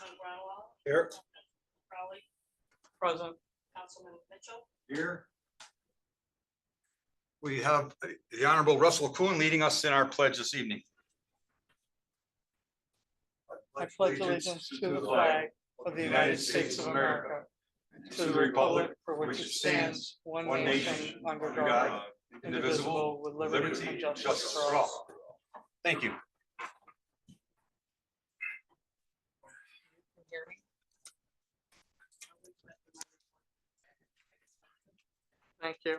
Councilman Brownwell, Here. Crowley, Present. Councilman Mitchell, Here. We have the Honorable Russell Kuhn leading us in our pledge this evening. I pledge allegiance to the flag of the United States of America, to the republic for which it stands, one nation, under God, indivisible, with liberty and justice for all. Thank you. Thank you.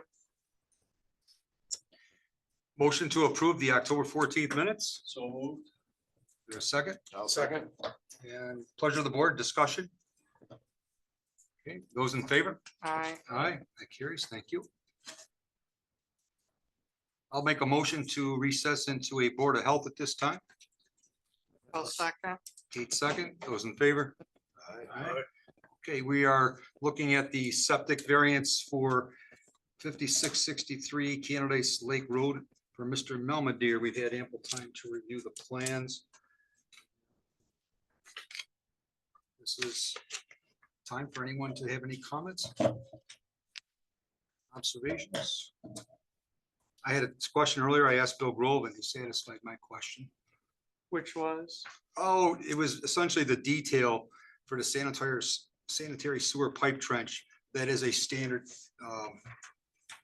Motion to approve the October 14th minutes. So moved. Is there a second? I'll second. And pleasure of the board, discussion. Okay, those in favor? Aye. Aye, that carries. Thank you. I'll make a motion to recess into a Board of Health at this time. I'll second. Kate second. Those in favor? Okay, we are looking at the septic variance for 5663 Canadace Lake Road for Mr. Melmadeer. We've had ample time to review the plans. This is time for anyone to have any comments, observations. I had a question earlier. I asked Bill Grove and he satisfied my question. Which was? Oh, it was essentially the detail for the sanitary sewer pipe trench. That is a standard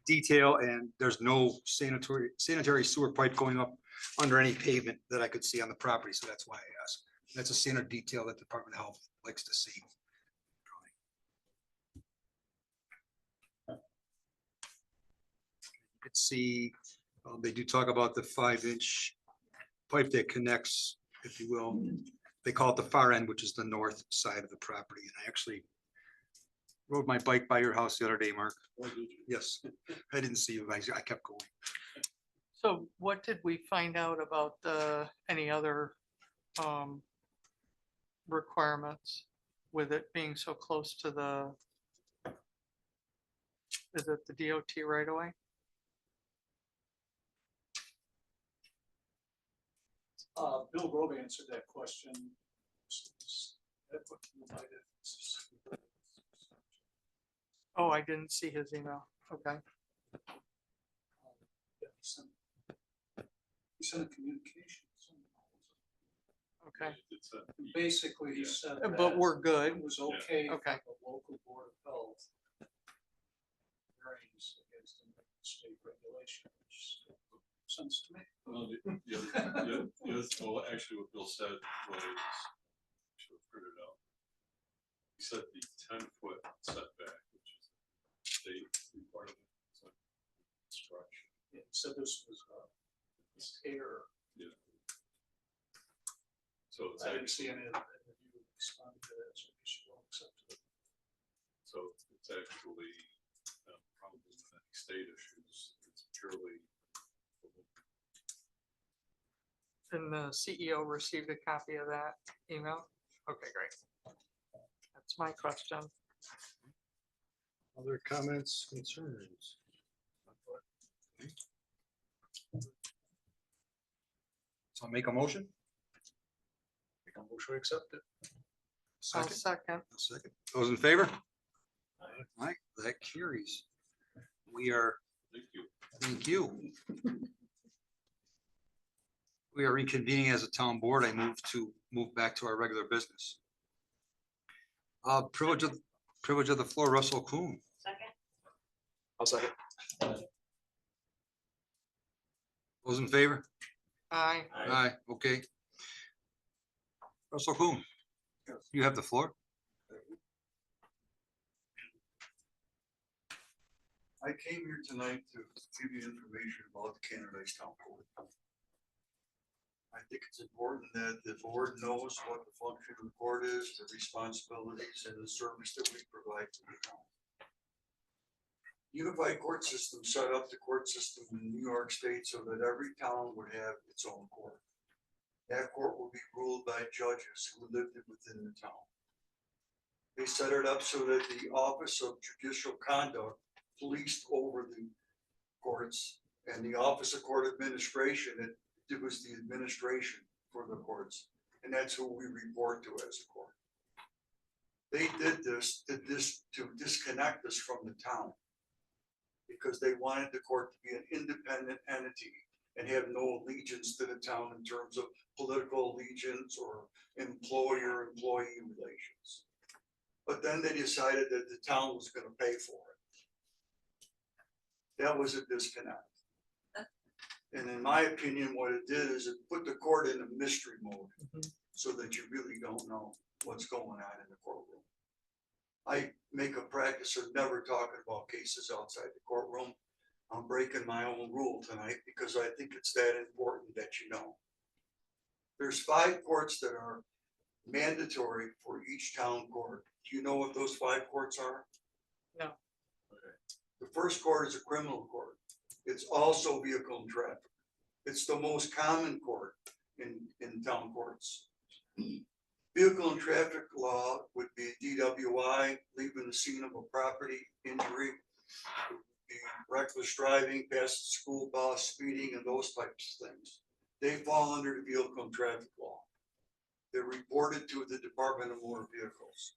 detail, and there's no sanitary sewer pipe going up under any pavement that I could see on the property. So that's why I asked. That's a standard detail that the Department of Health likes to see. You could see, they do talk about the 5-inch pipe that connects, if you will. They call it the far end, which is the north side of the property. And I actually rode my bike by your house the other day, Mark. Yes, I didn't see you guys. I kept going. So what did we find out about any other requirements with it being so close to the, is it the DOT right away? Bill Grove answered that question. Oh, I didn't see his email. Okay. He sent a communication. Okay. Basically, he said. But that we're good. It was okay. for Okay. The local board of health. Variance against the state regulation, which makes sense to me. Well, well, actually, what Bill said was, should have printed out. He said the 10-foot setback, which is state requirement, construction. Yeah, he said this was error. Yeah. So it's I didn't see actually, any of that. You responded to that, so you should all accept it. so it's actually probably not any state issues. It's purely. And the CEO received a copy of that email? Okay, great. That's my question. Other comments, concerns? So I'll make a motion. Make a motion to accept it. I'll Second. second. A second. Those in favor? All right, that carries. We are, Thank you. thank you. We are reconvening as a town board. I move back to our regular business. Privilege of the floor, Russell Kuhn. second, I'll second. Those in favor? Aye. Aye, okay. Russell Kuhn, you have the floor. I came here tonight to give you information about the Canadice Town Code. I think it's important that the board knows what the function of the court is, the responsibilities, and the service that we provide to the town. Unified court system set up the court system in New York State so that every town would have its own court. That court will be ruled by judges who lived within the town. They set it up so that the Office of Judicial Conduct policed over the courts, and the Office of Court Administration, it was the administration for the courts, and that's who we report to as a court. They did this to disconnect us from the town. Because they wanted the court to be an independent entity and have no allegiance to the town in terms of political allegiance or employer-employee relations. But then they decided that the town was gonna pay for it. That was a disconnect. And in my opinion, what it did is it put the court in a mystery mode so that you really don't know what's going on in the courtroom. I make a practice of never talking about cases outside the courtroom. I'm breaking my own rule tonight because I think it's that important that you know. There's 5 courts that are mandatory for each town court. Do you know what those 5 courts are? No. The first court is a criminal court. It's also vehicle and traffic. It's the most common court in town courts. Vehicle and traffic law would be DWI, leaving the scene of a property injury, be reckless driving, past the school bus, speeding, and those types of things. They fall under the vehicle and traffic law. They're reported to the Department of Motor Vehicles.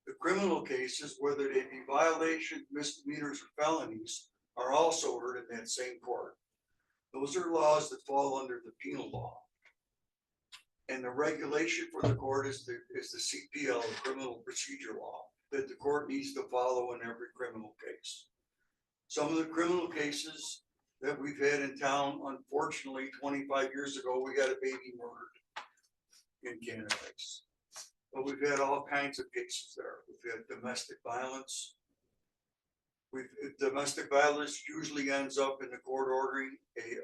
The criminal cases, whether they be violations, misdemeanors, or felonies, are also heard in that same court. Those are laws that fall under the penal law. And the regulation for the court is the CPL, the Criminal Procedure Law, that the court needs to follow in every criminal case. Some of the criminal cases that we've had in town, unfortunately, 25 years ago, we got a baby murdered in Canada. But we've had all kinds of cases there. We've had domestic violence. Domestic violence usually ends up in the court ordering an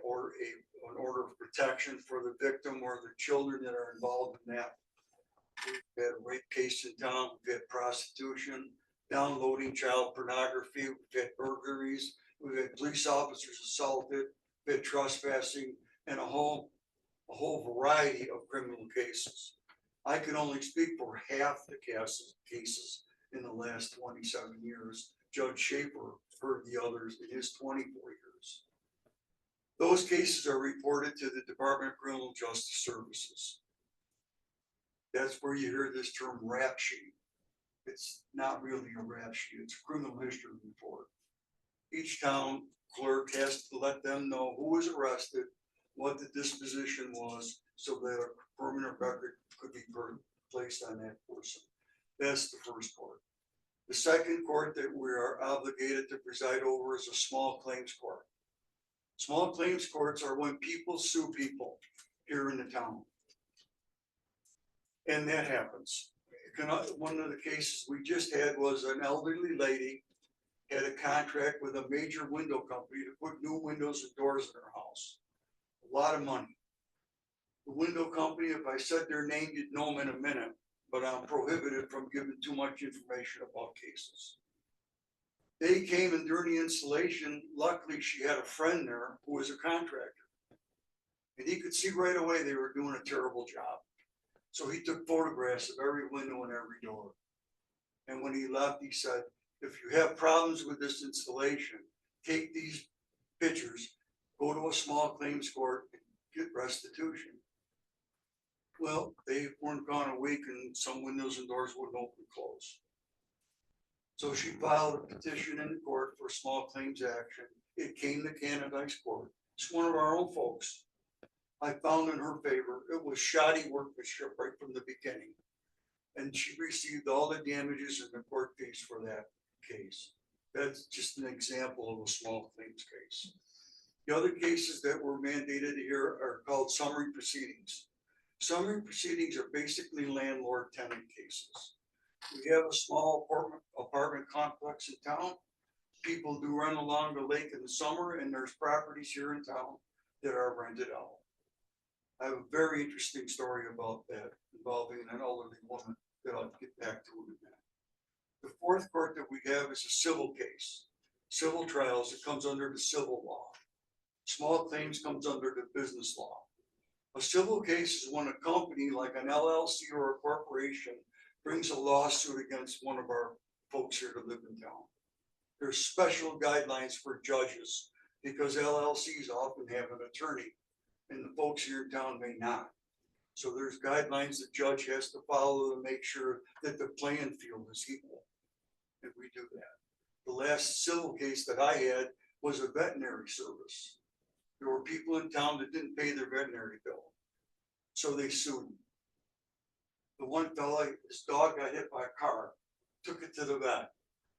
order of protection for the victim or the children that are involved in that. We've had a rape case in town, we've had prostitution, downloading child pornography, we've had burglaries, we've had police officers assaulted, we've had trespassing, and a whole variety of criminal cases. I can only speak for half the cases in the last 27 years. Judge Schaefer heard the others in his 24 years. Those cases are reported to the Department of Criminal Justice Services. That's where you hear this term rap sheet. It's not really a rap sheet, it's a criminal history report. Each town clerk has to let them know who was arrested, what the disposition was, so that a permanent record could be placed on that person. That's the first court. The second court that we are obligated to preside over is a small claims court. Small claims courts are when people sue people here in the town. And that happens. One of the cases we just had was an elderly lady had a contract with a major window company to put new windows and doors in her house. A lot of money. The window company, if I said their name, you'd know them in a minute, but I'm prohibited from giving too much information about cases. They came and during the installation, luckily she had a friend there who was a contractor. And he could see right away they were doing a terrible job. So he took photographs of every window and every door. And when he left, he said, if you have problems with this installation, take these pictures, go to a small claims court and get restitution. Well, they weren't gone a week and some windows and doors wouldn't open and close. So she filed a petition in the court for small claims action. It came to Canadice Court. It's one of our own folks. I found in her favor, it was shoddy workmanship right from the beginning. And she received all the damages in the court case for that case. That's just an example of a small claims case. The other cases that were mandated here are called summary proceedings. Summary proceedings are basically landlord-tenant cases. We have a small apartment complex in town. People do run along the lake in the summer, and there's properties here in town that are rented out. I have a very interesting story about that involving an elderly woman that I'll get back to in a minute. The fourth court that we have is a civil case. Civil trials, it comes under the civil law. Small claims comes under the business law. A civil case is when a company like an LLC or a corporation brings a lawsuit against one of our folks here to live in town. There's special guidelines for judges because LLCs often have an attorney and the folks here in town may not. So there's guidelines the judge has to follow to make sure that the playing field is equal. And we do that. The last civil case that I had was a veterinary service. There were people in town that didn't pay their veterinary bill. So they sued him. The one fella, his dog got hit by a car, took it to the vet.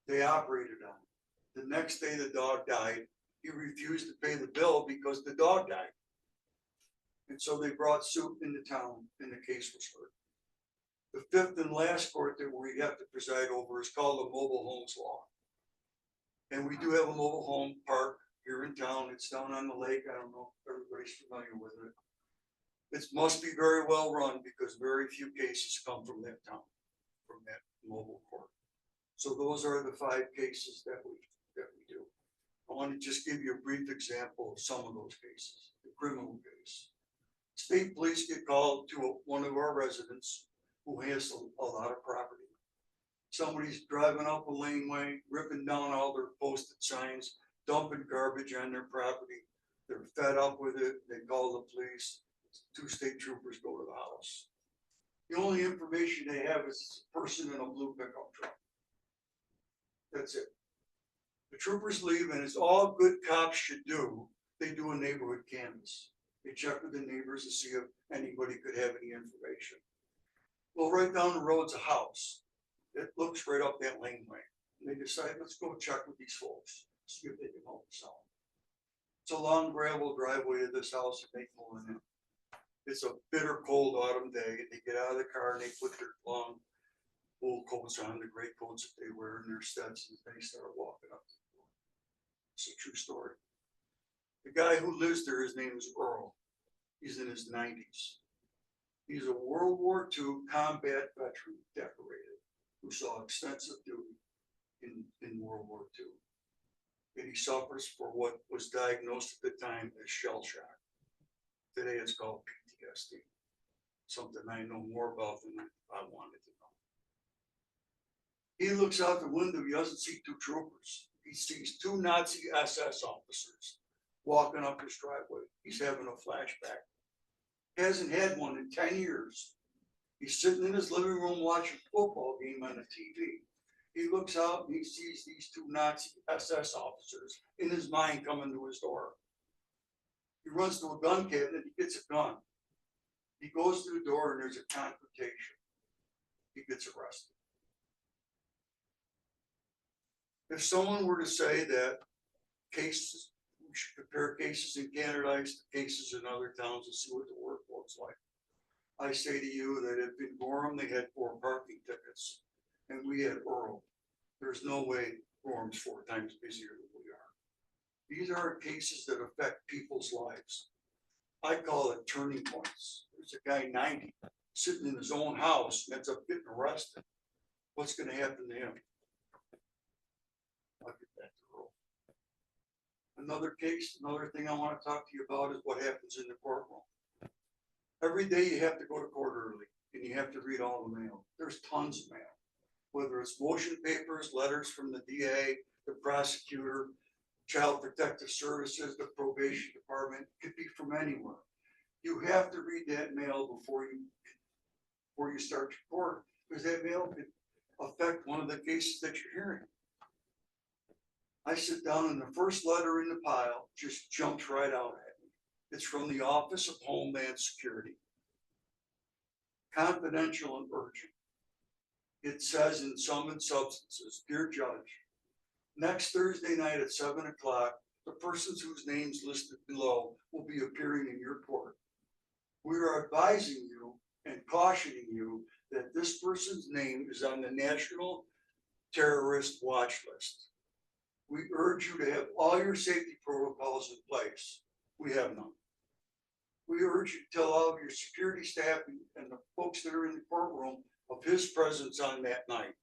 They operated on it. The next day the dog died. He refused to pay the bill because the dog died. And so they brought suit into town and the case was heard. The fifth and last court that we have to preside over is called the mobile homes law. And we do have a mobile home park here in town. It's down on the lake. I don't know if everybody's familiar with it. It must be very well run because very few cases come from that town, from that mobile court. So those are the 5 cases that we do. I want to just give you a brief example of some of those cases. The criminal case. State police get called to one of our residents who has a lot of property. Somebody's driving up a laneway, ripping down all their posted signs, dumping garbage on their property. They're fed up with it. They call the police. 2 state troopers go to the house. The only information they have is a person in a blue pickup truck. That's it. The troopers leave, and it's all good cops should do. They do a neighborhood canvass. They check with the neighbors to see if anybody could have any information. Well, right down the road's a house. It looks right up that laneway. And they decide, let's go check with these folks, see if they can help us out. It's a long gravel driveway to this house, and they pull in it. It's a bitter cold autumn day. They get out of the car and they put their long wool coats on, the gray coats that they wear in their Stetsons, and they start walking up to the door. It's a true story. The guy who lives there, his name is Earl. He's in his 90s. He's a World War II combat veteran, decorated, who saw extensive duty in World War II. And he suffers for what was diagnosed at the time as shell shock. Today it's called PTSD. Something I know more about than I wanted to know. He looks out the window, he doesn't see 2 troopers. He sees 2 Nazi SS officers walking up his driveway. He's having a flashback. He hasn't had one in 10 years. He's sitting in his living room watching a football game on the TV. He looks out and he sees these 2 Nazi SS officers in his mind coming to his door. He runs to a gun cabinet, he gets a gun. He goes to the door and there's a confrontation. He gets arrested. If someone were to say that cases, we should compare cases in Canada to cases in other towns and see what the workload's like. I say to you that if in Gorham they had 4 parking tickets and we had Earl, there's no way Gorham's 4 times busier than we are. These are cases that affect people's lives. I call it turning points. There's a guy 90 sitting in his own house and ends up getting arrested. What's going to happen to him? I'll get back to Earl. Another case, another thing I want to talk to you about is what happens in the courtroom. Every day you have to go to court early and you have to read all the mail. There's tons of mail, whether it's motion papers, letters from the DA, the prosecutor, Child Protective Services, the probation department, it could be from anywhere. You have to read that mail before you start your court, because that mail could affect one of the cases that you're hearing. I sit down and the first letter in the pile just jumps right out at me. It's from the Office of Homeland Security. Confidential and urgent. It says in sum and substances, dear judge, next Thursday night at 7 o'clock, the persons whose names listed below will be appearing in your court. We are advising you and cautioning you that this person's name is on the National Terrorist Watch List. We urge you to have all your safety protocols in place. We have none. We urge you to tell all of your security staff and the folks that are in the courtroom of his presence on that night.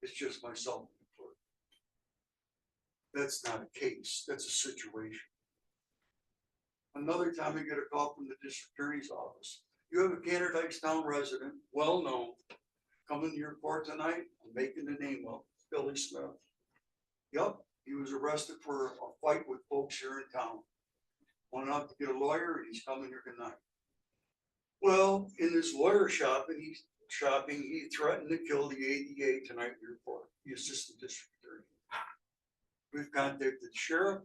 It's just myself and the clerk. That's not a case, that's a situation. Another time I get a call from the district attorney's office. You have a Canardicetown resident, well known, coming to your court tonight. I'm making the name up, Billy Smith. Yep, he was arrested for a fight with folks here in town. Went out to get a lawyer and he's coming here tonight. Well, in his lawyer shopping, he threatened to kill the ADA tonight in report, the assistant district attorney. We've contacted the sheriff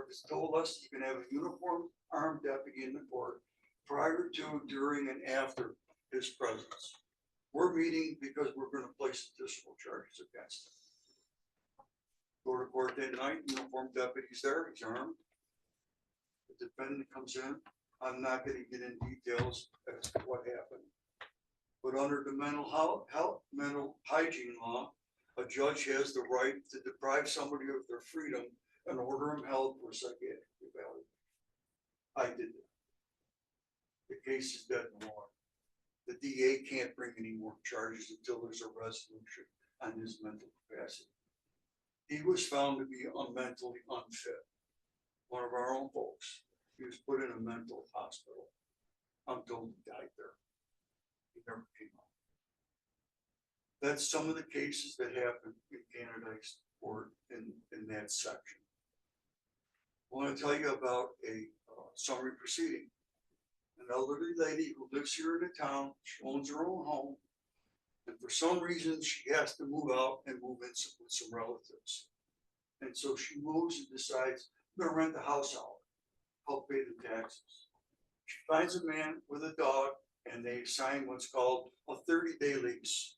has told us you can have a uniformed armed deputy in the court prior to, during, and after his presence. We're meeting because we're gonna place additional charges against him. Go to court that night, uniformed deputy's there, he's armed. The defendant comes in, I'm not gonna get in details as to what happened. But under the mental hygiene law, a judge has the right to deprive somebody of their freedom and order them held for psychiatric evaluation. I did that. The case is dead in the water. The DA can't bring any more charges until there's a resolution on his mental capacity. He was found to be mentally unfit. One of our own folks, he was put in a mental hospital. I'm told he died there. He never came out. That's some of the cases that happen in Candidate's court in that section. I want to tell you about a summary proceeding. An elderly lady who lives here in the town, she owns her own home. And for some reason, she has to move out and move in with some relatives. And so she moves and decides, I'm gonna rent the house out, help pay the taxes. She finds a man with a dog and they sign what's called a 30-day lease.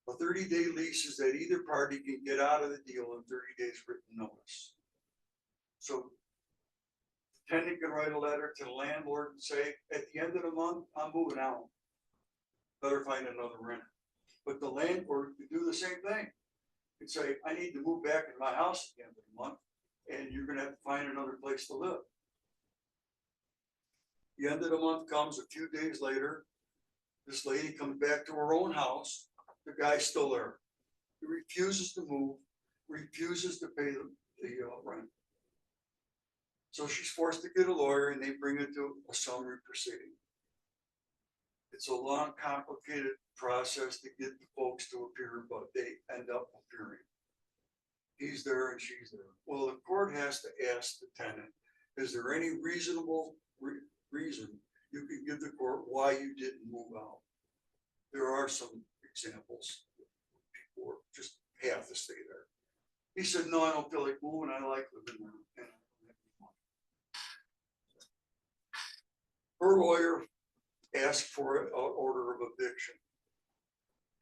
A 30-day lease is that either party can get out of the deal in 30 days written notice. So the tenant can write a letter to the landlord and say, at the end of the month, I'm moving out. Better find another renter. But the landlord can do the same thing. And say, I need to move back in my house at the end of the month, and you're gonna have to find another place to live. The end of the month comes a few days later. This lady comes back to her own house. The guy's still there. He refuses to move, refuses to pay the rent. So she's forced to get a lawyer and they bring it to a summary proceeding. It's a long, complicated process to get the folks to appear, but they end up appearing. He's there and she's there. Well, the court has to ask the tenant, is there any reasonable reason you can give the court why you didn't move out? There are some examples. People just have to stay there. He said, no, I don't feel like moving. I like living there. Her lawyer asked for an order of eviction,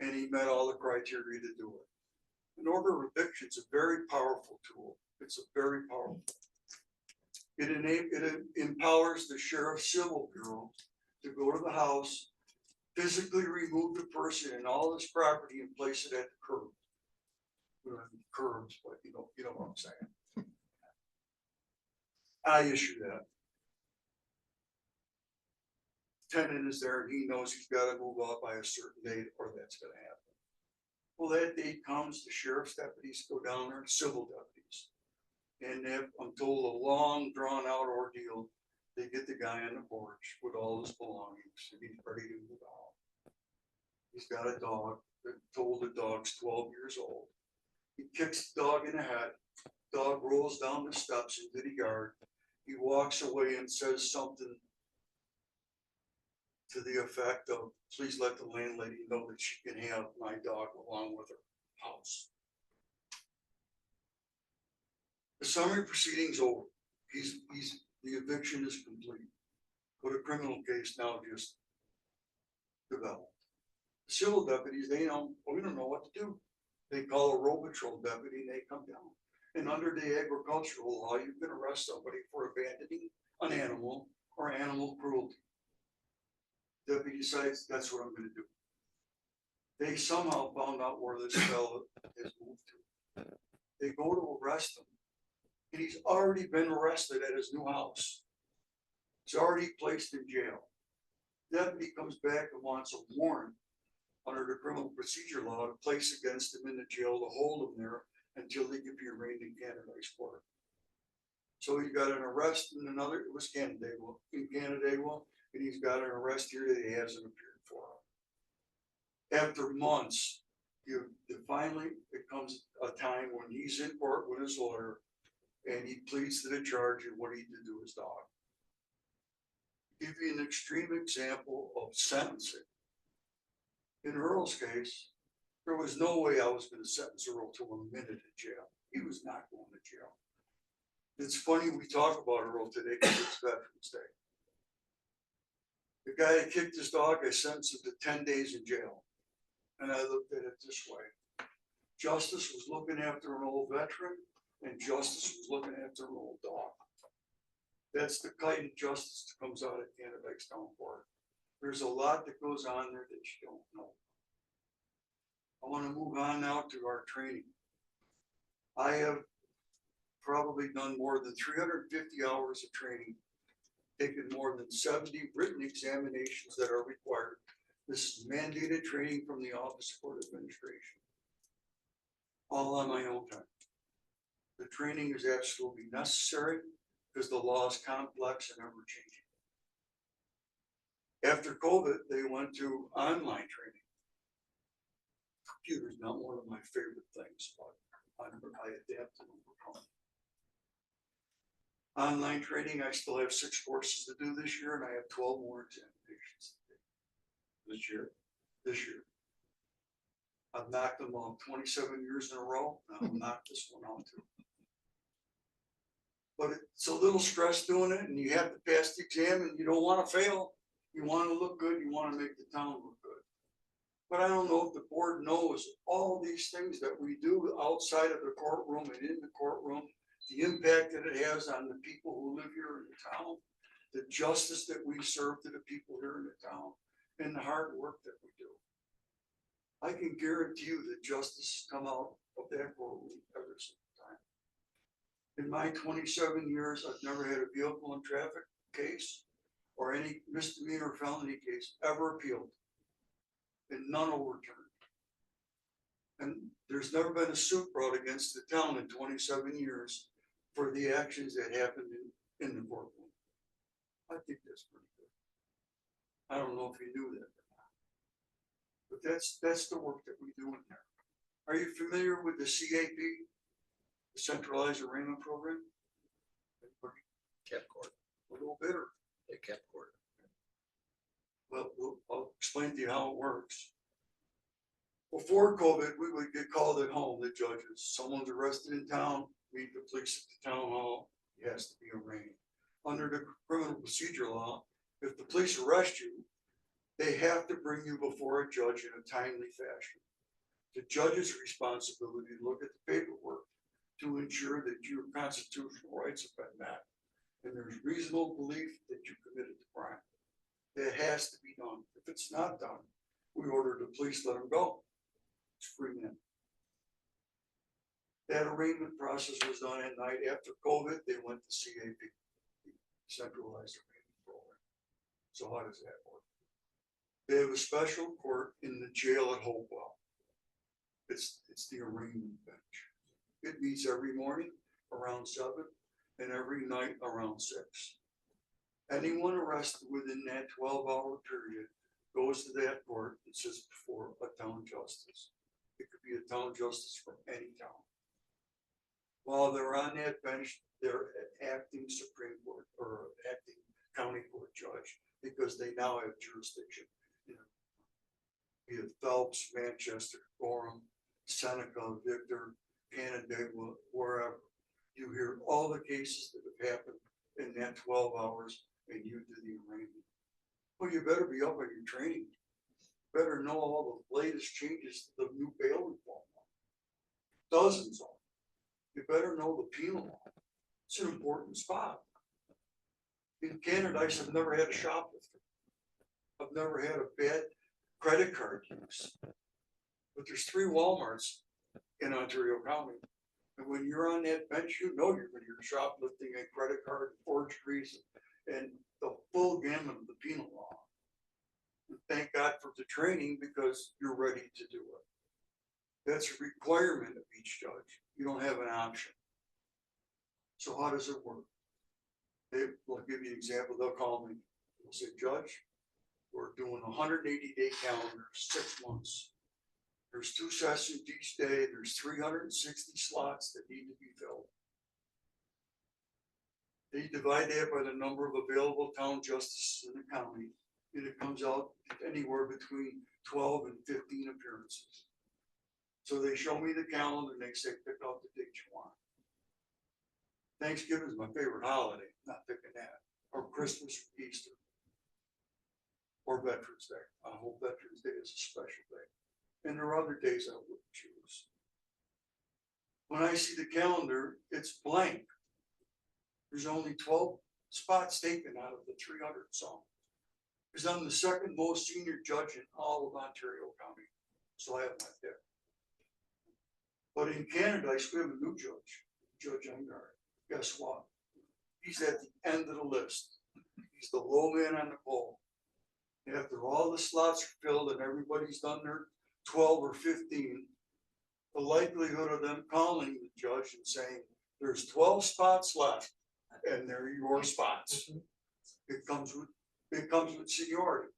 and he met all the criteria to do it. An order of eviction is a very powerful tool. It's a very powerful. It empowers the sheriff's civil bureau to go to the house, physically remove the person and all this property and place it at the curb. We don't have any curbs, but you know what I'm saying. I issue that. Tenant is there and he knows he's got to move out by a certain date or that's going to happen. Well, that date comes, the sheriff's deputies go down there, civil deputies. And if I'm told a long drawn out ordeal, they get the guy on the porch with all his belongings and he's ready to move out. He's got a dog, they're told the dog's 12 years old. He kicks the dog in the head, dog rolls down the steps into the yard. He walks away and says something to the effect of, please let the landlady know that she can have my dog along with her house. The summary proceeding's over. The eviction is complete. But a criminal case now just developed. The civil deputies, we don't know what to do. They call a road patrol deputy and they come down. And under the agricultural law, you can arrest somebody for abandoning an animal or animal cruelty. Deputy decides that's what I'm gonna do. They somehow found out where this fellow has moved to. They go to arrest him. And he's already been arrested at his new house. He's already placed in jail. Deputy comes back and wants a warrant under the criminal procedure law to place against him in the jail to hold him there until he can be arraigned in Candidate's court. So he got an arrest in another, it was Canandaigua, and he's got an arrest here that he hasn't appeared for. After months, finally it comes a time when he's in court with his lawyer and he pleads to the charge of what he did to his dog. Give you an extreme example of sentencing. In Earl's case, there was no way I was gonna sentence Earl to a minute in jail. He was not going to jail. It's funny we talk about Earl today because it's Veterans Day. The guy that kicked his dog, I sentenced him to 10 days in jail. And I looked at it this way. Justice was looking after an old veteran and justice was looking after an old dog. That's the kind of justice that comes out of Canada Town Court. There's a lot that goes on there that you don't know. I want to move on now to our training. I have probably done more than 350 hours of training, taken more than 70 written examinations that are required. This is mandated training from the Office of Court Administration. All on my own time. The training is absolutely necessary because the law is complex and ever changing. After COVID, they went to online training. Computer's not one of my favorite things, but I adapt and overcome. Online training, I still have 6 courses to do this year, and I have 12 more examinations to do. This year. I've knocked them off 27 years in a row, and I'll knock this one out too. But it's a little stress doing it, and you have to pass the exam, and you don't want to fail. You want to look good, you want to make the town look good. But I don't know if the board knows all these things that we do outside of the courtroom and in the courtroom, the impact that it has on the people who live here in the town, the justice that we serve to the people here in the town, and the hard work that we do. I can guarantee you that justice come out of that courtroom every single time. In my 27 years, I've never had a vehicle and traffic case or any misdemeanor or felony case ever appealed and none overturned. And there's never been a suit brought against the town in 27 years for the actions that happened in the courtroom. I think that's pretty good. I don't know if you knew that or not. But that's the work that we do in there. Are you familiar with the CAP, the Centralized Arraignment Program? Kept court. A little bitter. They kept court. Well, I'll explain to you how it works. Before COVID, we would get called at home, the judges. Someone's arrested in town, meet the police at the town hall, he has to be arraigned. Under the criminal procedure law, if the police arrest you, they have to bring you before a judge in a timely fashion. The judge's responsibility to look at the paperwork to ensure that your constitutional rights have been met and there's reasonable belief that you committed the crime. That has to be done. If it's not done, we order the police, let them go. It's free men. That arraignment process was done at night. After COVID, they went to CAP, Centralized Arraignment Program. So how does that work? They have a special court in the jail at Hopewell. It's the arraignment bench. It meets every morning around 7 and every night around 6. Anyone arrested within that 12-hour period goes to that court and sits before a town justice. It could be a town justice from any town. While they're on that bench, they're an acting Supreme Court or acting county court judge because they now have jurisdiction. Be it Phelps, Manchester, Gorham, Seneca, Victor, Canandaigua, wherever. You hear all the cases that have happened in that 12 hours and you do the arraignment. Well, you better be up on your training. Better know all the latest changes to the new bail reform. Dozens of them. You better know the penal law. It's an important spot. In Canada, I've never had a shoplifter. I've never had a bad credit card use. But there's 3 Walmarts in Ontario County. And when you're on that bench, you know you're going to hear shoplifting and credit card forgeries and the full gamut of the penal law. And thank God for the training because you're ready to do it. That's a requirement of each judge. You don't have an option. So how does it work? They'll give you an example. They'll call me. They'll say, Judge, we're doing a 180-day calendar, 6 months. There's 2 sessions each day. There's 360 slots that need to be filled. They divide that by the number of available town justices in the county, and it comes out anywhere between 12 and 15 appearances. So they show me the calendar and they say, pick out the date you want. Thanksgiving is my favorite holiday, not picking that, or Christmas, or Easter, or Veterans Day. I hope Veterans Day is a special day. And there are other days I wouldn't choose. When I see the calendar, it's blank. There's only 12 spots taken out of the 300 some. Because I'm the second most senior judge in all of Ontario County, so I have my pick. But in Canada, I still have a new judge, Judge Ungard. Guess what? He's at the end of the list. He's the low man on the pole. And after all the slots are filled and everybody's done their 12 or 15, the likelihood of them calling the judge and saying, there's 12 spots left and they're your spots. It comes with seniority.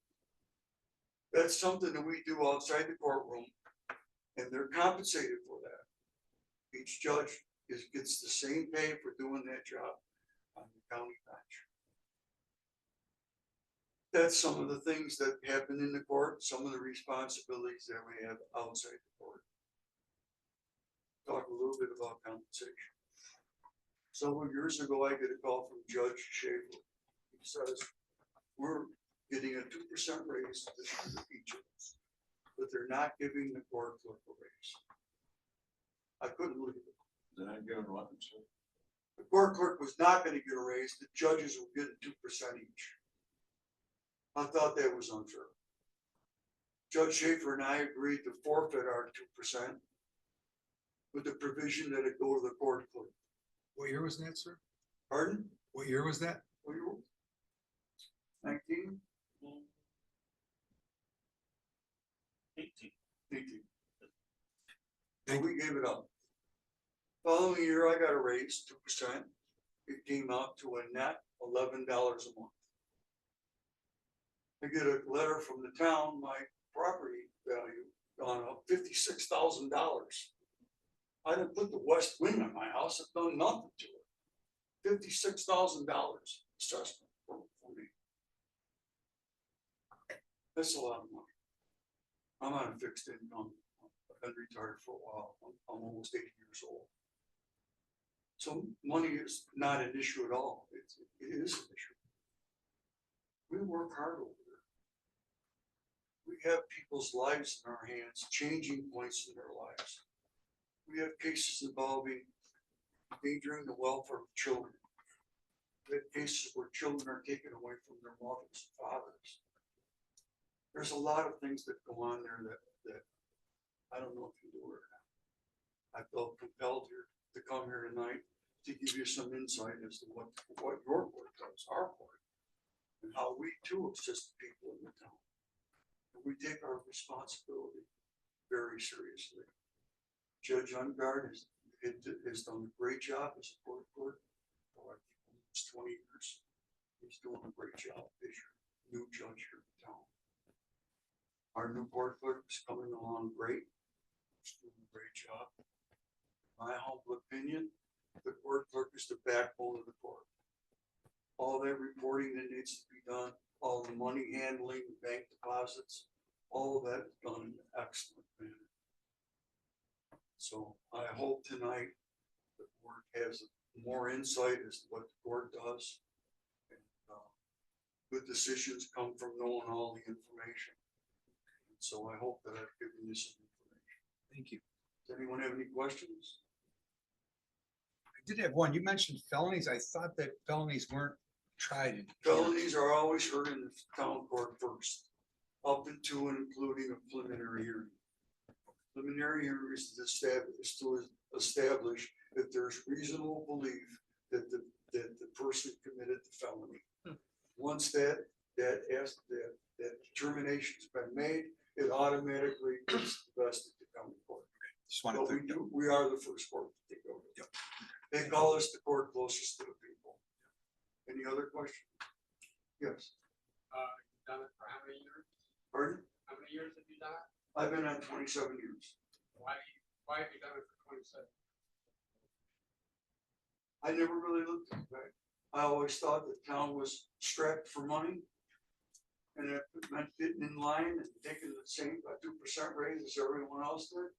That's something that we do outside the courtroom, and they're compensated for that. Each judge gets the same pay for doing that job on the county bench. That's some of the things that happen in the court, some of the responsibilities that we have outside the court. Talk a little bit about compensation. Several years ago, I get a call from Judge Schaefer. He says, we're getting a 2% raise this year for each of us, but they're not giving the court clerk a raise. I couldn't believe it. They're not giving what, sir? The court clerk was not gonna get a raise, the judges were getting 2% each. I thought that was unfair. Judge Schaefer and I agreed to forfeit our 2% with the provision that it go to the court clerk. What year was that, sir? Pardon? What year was that? What year? 19? 18. 18. And we gave it up. Following year, I got a raise, 2%. It came out to a net $11 a month. I get a letter from the town, my property value gone up $56,000. I didn't put the west wing on my house, I've done nothing to it. $56,000 assessment for me. That's a lot of money. I'm on a fixed income. I've been retired for a while. I'm almost 80 years old. So money is not an issue at all. It is an issue. We work hard over there. We have people's lives in our hands, changing points in their lives. We have cases involving endangering the welfare of children. We have cases where children are taken away from their mothers and fathers. There's a lot of things that go on there that I don't know if you do or not. I felt compelled here to come here tonight to give you some insight as to what your court does, our court, and how we too assist people in the town. And we take our responsibility very seriously. Judge Ungard has done a great job as a court clerk for almost 20 years. He's doing a great job as your new judge here in town. Our new court clerk is coming along great. He's doing a great job. My humble opinion, the court clerk is the backbone of the court. All that reporting that needs to be done, all the money handling, bank deposits, all of that is done in an excellent manner. So I hope tonight the board has more insight as to what the court does. And good decisions come from knowing all the information. So I hope that I've given you some information. Thank you. Does anyone have any questions? I did have one. You mentioned felonies. I thought that felonies weren't tried in. Felonies are always heard in the town court first, up into and including a preliminary hearing. Preliminary hearing is to establish if there's reasonable belief that the person committed the felony. Once that determination's been made, it automatically gets vested to county court. Just wanted But to. we are the first court to take over. Yep. They call us the court closest to the people. Any other questions? Yes. Done it for how many years? Pardon? How many years have you done it? I've been on 27 years. Why have you done it for 27? I never really looked at it. I always thought the town was strapped for money. And if it meant getting in line and taking the same 2% raise as everyone else did,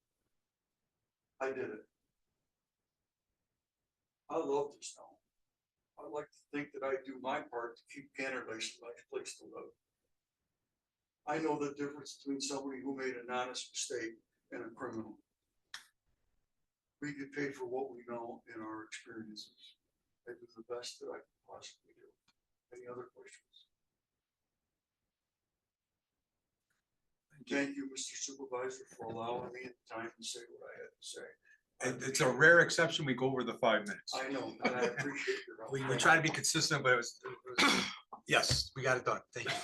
I did it. I love this town. I like to think that I do my part to keep Canada a nice place to live. I know the difference between somebody who made an honest mistake and a criminal. We get paid for what we know in our experiences. I do the best that I can possibly do. Any other questions? Thank you, Mr. Supervisor, for allowing me the time to say what I had to say. It's a rare exception. We go over the 5 minutes. I know, and I appreciate your help. We try to be consistent, but it was, yes, we got it done. Thank you.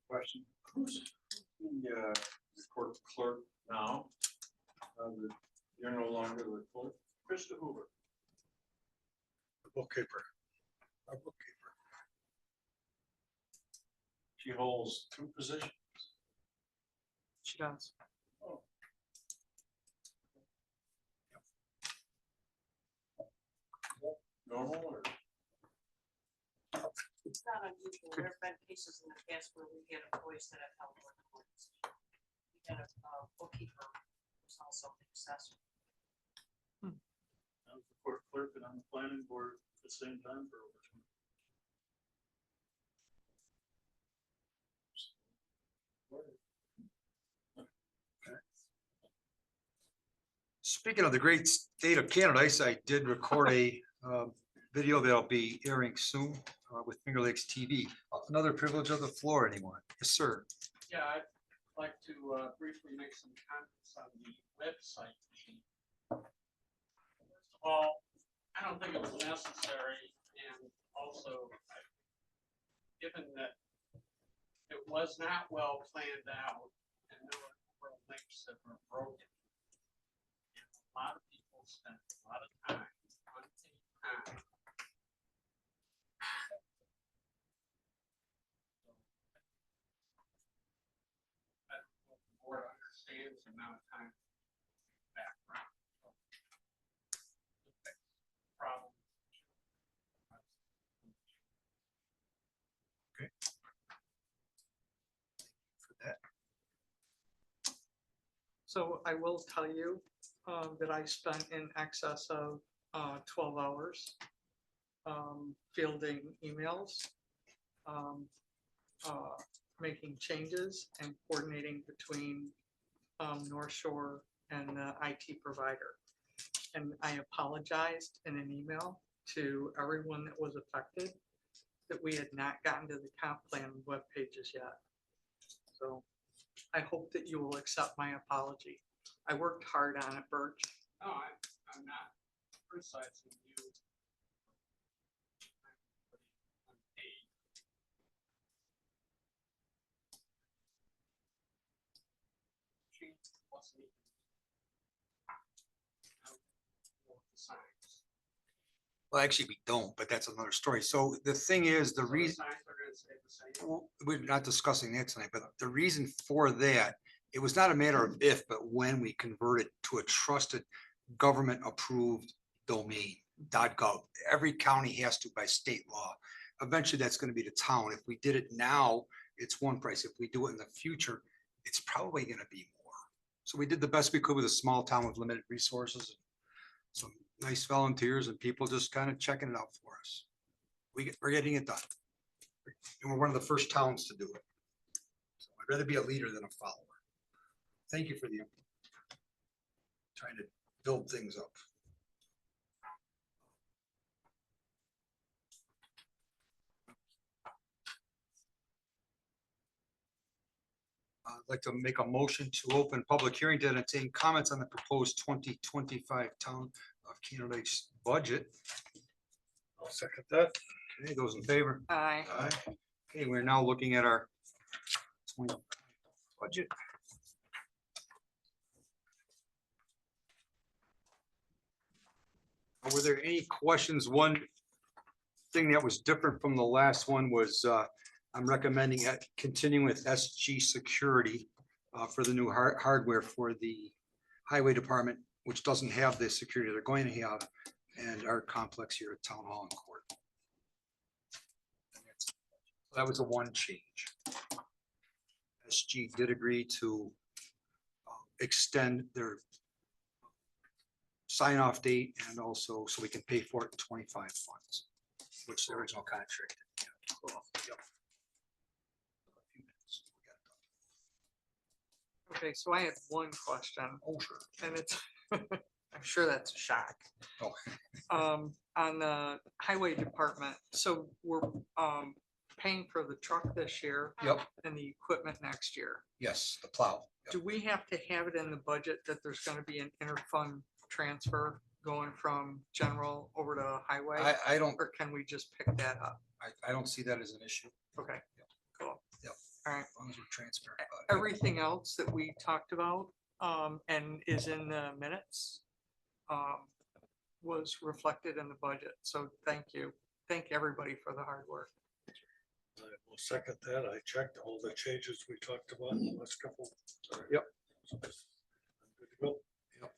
Question. Who's the court clerk now? You're no longer the clerk. Krista Hoover. The bookkeeper. Our bookkeeper. She holds 2 positions. She does. Normal or? It's not unusual. There have been cases in the past where we had employees that have held more than one position. We had a bookkeeper who's also an assessor. I was the court clerk and on the planning board at the same time for over 20. Speaking of the great state of Canada, I did record a video that'll be airing soon with Finger Lakes TV. Another privilege of the floor, anyone? Yes, sir. Yeah, I'd like to briefly make some comments on the website. First of all, I don't think it was necessary, and also, given that it was not well planned out, and there were links that were broken. And a lot of people spent a lot of time, unpaid time. I don't know if the board understands the amount of time background. Problem. For that. So I will tell you that I spent in excess of 12 hours fielding emails, making changes and coordinating between North Shore and the IT provider. And I apologized in an email to everyone that was affected that we had not gotten to the comp plan web pages yet. So I hope that you will accept my apology. I worked hard on it, Birch. No, I'm not criticizing you. Unpaid. She wasn't even. I don't know the signs. Well, actually, we don't, but that's another story. So the thing is, the So reason. signs are gonna say the same. Well, we're not discussing that tonight, but the reason for that, it was not a matter of if, but when we converted to a trusted government approved domain, .gov. Every county has to by state law. Eventually, that's going to be the town. If we did it now, it's one price. If we do it in the future, it's probably going to be more. So we did the best we could with a small town with limited resources. Some nice volunteers and people just kind of checking it out for us. We're getting it done. And we're one of the first towns to do it. So I'd rather be a leader than a follower. Thank you for the input. Trying to build things up. I'd like to make a motion to open public hearing to entertain comments on the proposed 2025 Town of Canada Lakes budget. I'll second that. Okay, those in favor? Aye. Aye. Okay, we're now looking at our 20 budget. Were there any questions? One thing that was different from the last one was I'm recommending continuing with SG Security for the new hardware for the Highway Department, which doesn't have the security they're going to have. and our complex here at Town Hall and Court. That was the one change. SG did agree to extend their sign off date and also so we can pay for it in 25 funds, which the original contract. Didn't have. Yep. A few minutes. We got it done. Okay, so I had one question. Oh, sure. And it's, I'm sure that's a shock. Oh. On the highway department, so we're, paying for the truck this year Yep, and the equipment next year. yes, the plow. Yep. Do we have to have it in the budget that there's gonna be an interfund transfer going from general over to highway? I don't, Or can we just pick that up? I don't see that as an issue, Okay, cool. Yep. All right. as long as we're transparent about it. Everything else that we talked about, and is in the minutes, was reflected in the budget. So thank you. Thank everybody for the hard work. I will second that. I checked all the changes we talked about in the last couple. Yep. I'm good to go. Yep, yep.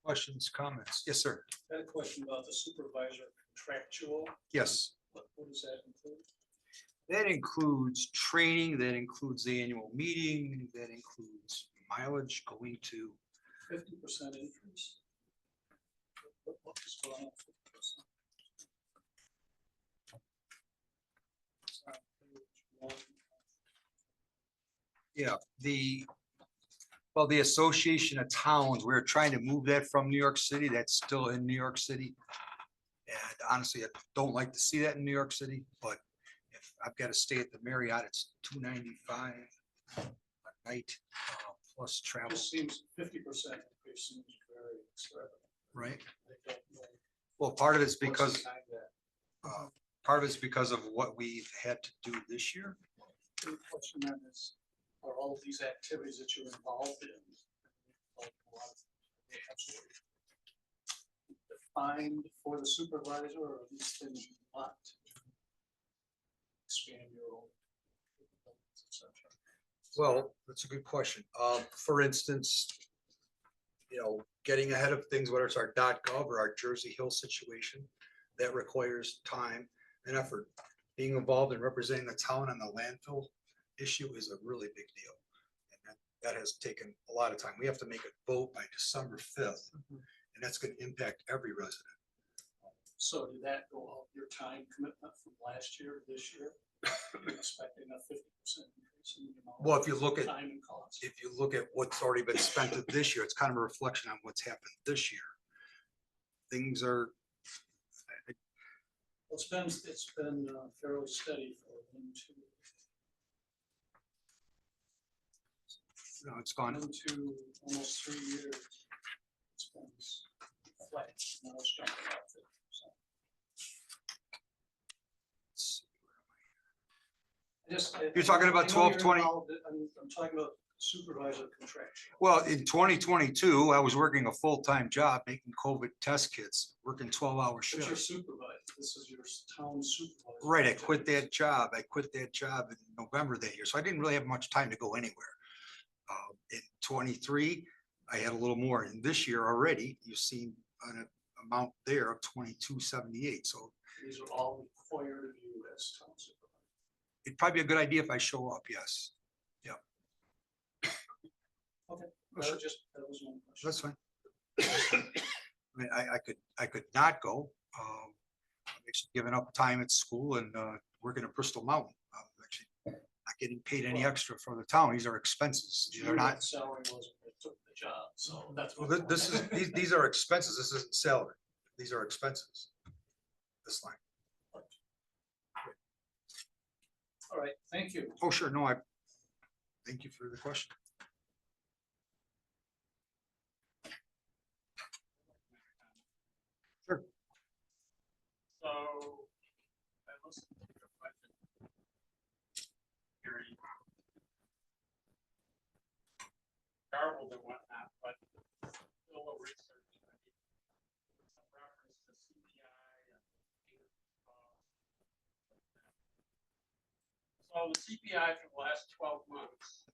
Questions, comments? Yes, sir. I had a question about the supervisor contractual. Yes. What does that include? That includes training, that includes the annual meeting, that includes mileage going to, 50% increase? What is going on? 50%? It's on page one. well, the Association of Towns, we're trying to move that from New York City. That's still in New York City. And honestly, I don't like to see that in New York City, but if I've got to stay at the Marriott, it's $295 a night, plus travel, This seems 50% increase seems very extravagant. right? I don't know Well, part of it's what's because, behind that. part of it's because of what we've had to do this year. The question then is, are all of these activities that you're involved in, like a lot of, they absolutely defined for the supervisor, or are these things you want to expand your own capabilities, et cetera? Well, that's a good question. For instance, getting ahead of things, whether it's our .gov or our Jersey Hill situation, that requires time and effort. Being involved in representing the town on the landfill issue is a really big deal. And that has taken a lot of time. We have to make a vote by December 5th, and that's going to impact every resident. So did that go out your time commitment from last year to this year? You're expecting a 50% increase in the amount? Well, if you look at- Time and cost. If you look at what's already been spent this year, it's kind of a reflection on what's happened this year. Things are, Well, it's been fairly steady for 1, 2, it's gone. 1 to almost 3 years. It's been flat. Now it's jumping up 50%. You're talking about I know 12, you're 20. involved I'm talking about supervisor contraction. Well, in 2022, I was working a full-time job making COVID test kits, working 12-hour But you're shifts. supervisor. This is your town supervisor. Right, I quit that job. I quit that job in November that year, so I didn't really have much time to go anywhere. In 23, I had a little more. And this year already, you've seen an amount there of 2278. So These are all required of you as town supervisor. it'd probably be a good idea if I show up, yes. Okay, Sure. that was one question. That's fine. I mean, I could not go. I'm actually giving up time at school and working at Bristol Mountain. I'm actually not getting paid any extra for the town. These are expenses. These are not, Salary wasn't, they took the job, so that's. well, this is, these are expenses. This isn't salary. These are expenses. This line. All right, thank you. Oh, sure. No, thank you for the question. Sure. So, I listened to your question. Hearing. Garbled and whatnot, but still a research. I mean, some reference to CPI and. So the CPI for the last 12 months.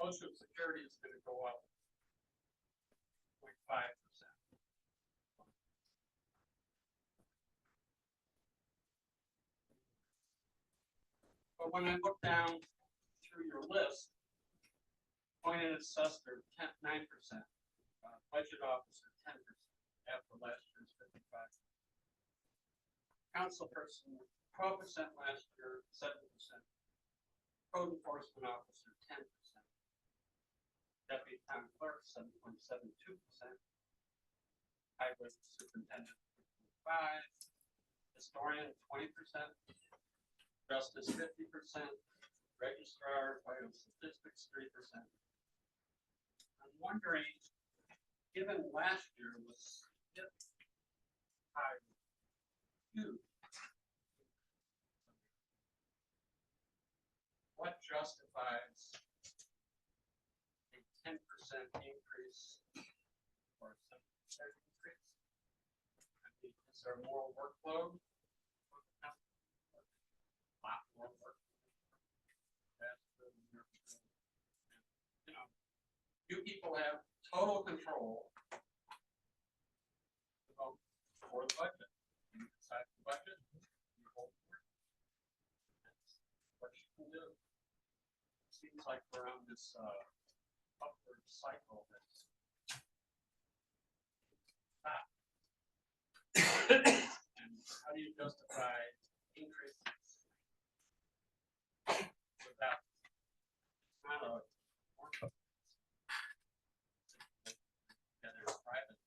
Social security is gonna go up 0.5%. But when I look down through your list, appointed assessor, 9%, budget officer, 10%, after last year's 55. Council person, 12% last year, 7%. Code enforcement officer, 10%. Deputy town clerk, 7.72%. Highway superintendent, 5%. Historian, 20%. Justice, 50%. Registrar, vital statistics, 3%. I'm wondering, given last year was high, huge, what justifies a 10% increase or a 7% increase? I mean, is there more workload? Lot more work. You know, you people have total control for the budget. You decide the budget, you hold it. That's what you can do. Seems like we're on this upward cycle that's stop. And how do you justify increases without not a together private?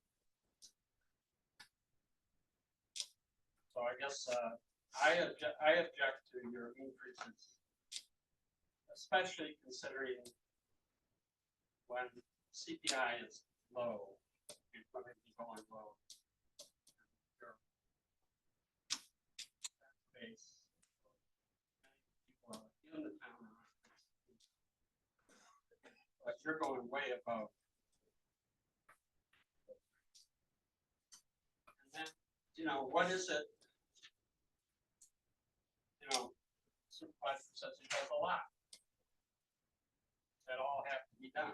So I guess I object to your increases, especially considering when CPI is low, it's going to be going low. Your base, people in the town, but you're going way above. And then, you know, what is it? You know, supervisor says he does a lot. That all have to be done.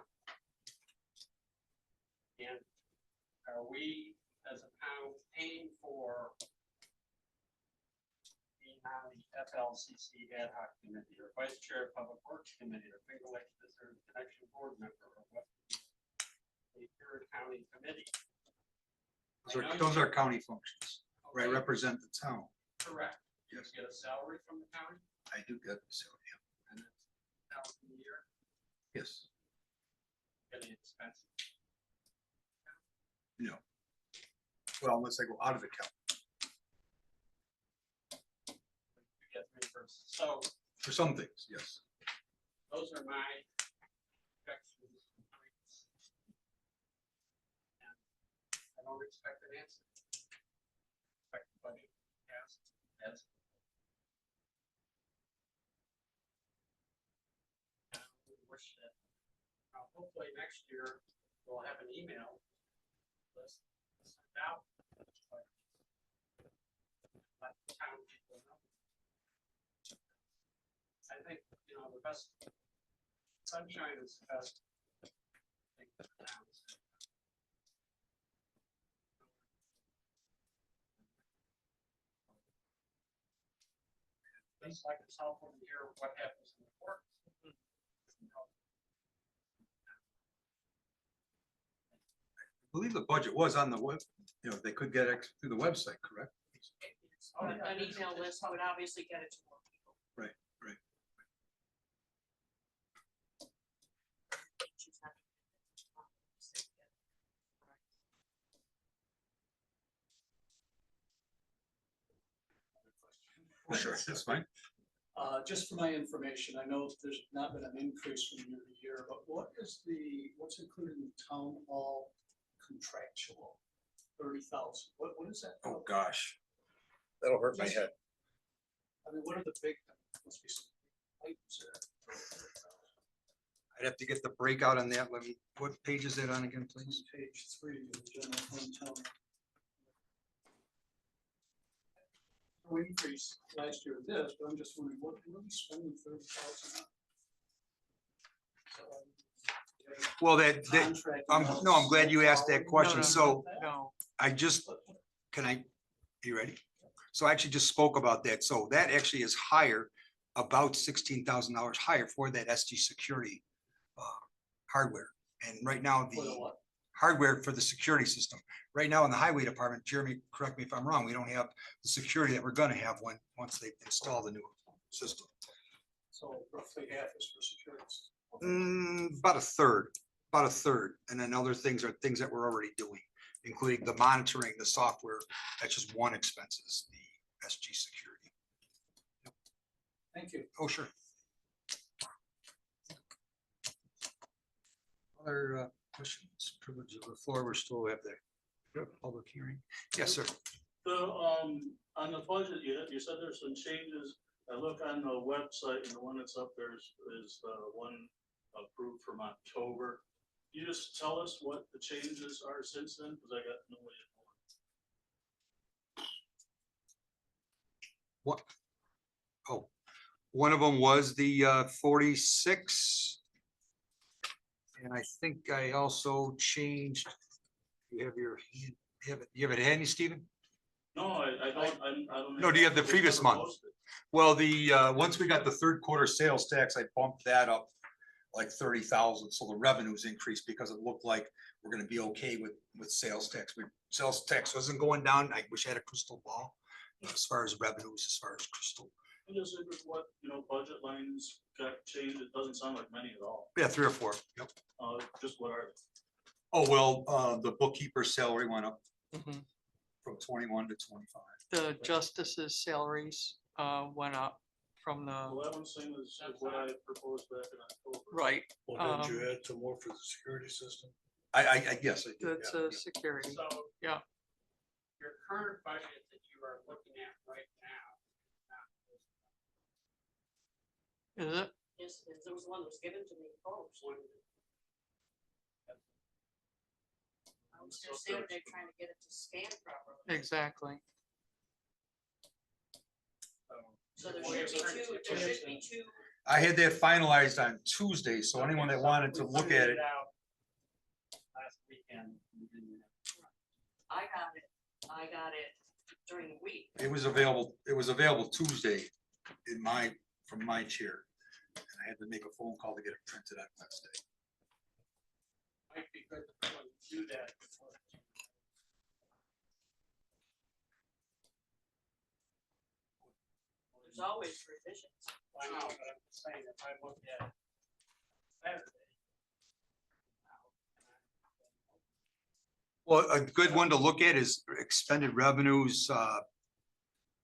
And are we, as a town, paying for being on the FLCC ad hoc committee, or vice chair of public works committee, or Finger Lakes Visitor Connection board member, or what? The Erie County committee. Those are county functions, where I Okay, represent the town. correct. Yes. You get a salary from the county, I do get the salary. and it's $1,000 a year, Yes. getting expensive. No. Well, unless I go out of the county. You get reimbursed. So For some things, yes. those are my objections. And I don't expect an answer. Expect the budget passed as. And we wish that, hopefully next year we'll have an email list sent out. Let the town people know. I think, you know, the best, sunshine is the best thing for the towns. It's like it's helpful to hear what happens in the courts. I believe the budget was on the web, you know, they could get it through the website, correct? An email list would obviously get it to more people. Right, right. She's not- Oh, sure, that's fine. Just for my information, I know there's not been an increase from year to year, but what's included in the town hall contractual? 30,000, what is that? Oh, gosh. That'll hurt my head. I mean, what are the big, must be some items there. I'd have to get the breakout on that. Let me, what page is that on again, please? Page 3 of the general fund town. We increased last year with this, but I'm just wondering, what are we spending 30,000 on? So Well, that, contract? no, I'm glad you asked that question. no, So No, I just, you ready? So I actually just spoke about that. So that actually is higher, about $16,000 higher for that SG security hardware. And right now, For the the what? hardware for the security system. Right now in the highway department, Jeremy, correct me if I'm wrong, we don't have the security that we're gonna have once they install the new system. So roughly half is for security. About a third. And then other things are things that we're already doing, including the monitoring, the software. That's just one expenses, the SG security. Thank you. Oh, sure. Other questions, privilege of the floor, we're still at the public hearing. Yes, sir. On the budget, you said there's some changes. I look on the website and the one that's up there is the one approved from October. You just tell us what the changes are since then, because I got no idea. What? Oh, one of them was the 46. And I think I also changed, you have you have it handy, Stephen? No, I don't. No, do you have the it's previous never month? posted. Well, once we got the third quarter sales tax, I bumped that up like 30,000. So the revenues increased because it looked like we're gonna be okay with sales tax. Sales tax wasn't going down. I wish I had a crystal ball as far as revenues, as far as crystal. I just think with what, budget lines got changed, it doesn't sound like many at all. Yeah, 3 or 4. Yep. Just what are Oh, well, the bookkeeper's salary went up mhm. from 21 to 25. The justices' salaries went up from they? the, Well, that one's same as what I proposed back in October. right, Well, didn't you add some more for the security system? I guess I did. that's yeah, a security. So. Yeah. Your current budget that you are looking at right now. Is it? Yes, there was one that was given to me first. I was just there, they're trying to get it to scan properly. Exactly. So there should be two. I had that finalized on Tuesday, so anyone that wanted to look at it, Last weekend. I got it during the week. it was available Tuesday from my chair. And I had to make a phone call to get it printed on Wednesday. Might be good to do that before. There's always revisions. I know, but I'm just saying, if I look at Saturday. Well, a good one to look at is expended revenues,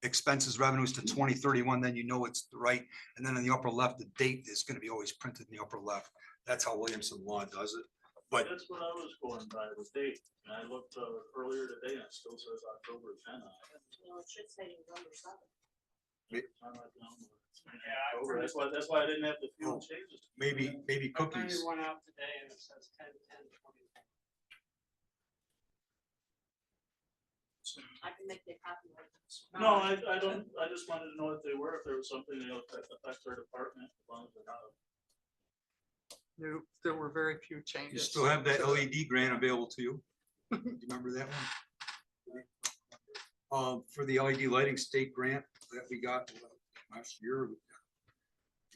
expenses revenues to 2031, then you know it's the right. And then in the upper left, the date is gonna be always printed in the upper left. That's how Williamson Law does it. But That's what I was going by, the date, and I looked earlier today, and it still says October 10 on it. No, it should say November 7th. I'm like, no, it's October. That's why I didn't have the few changes. maybe I cookies. printed one out today and it says 10/10/20. I can make the copy right now. No, I don't, I just wanted to know what they were, if there was something, that affects our department, as long as they're not. There were very few You changes. still have that LED grant available to you. Do you remember that one? For the LED lighting state grant that we got last year. We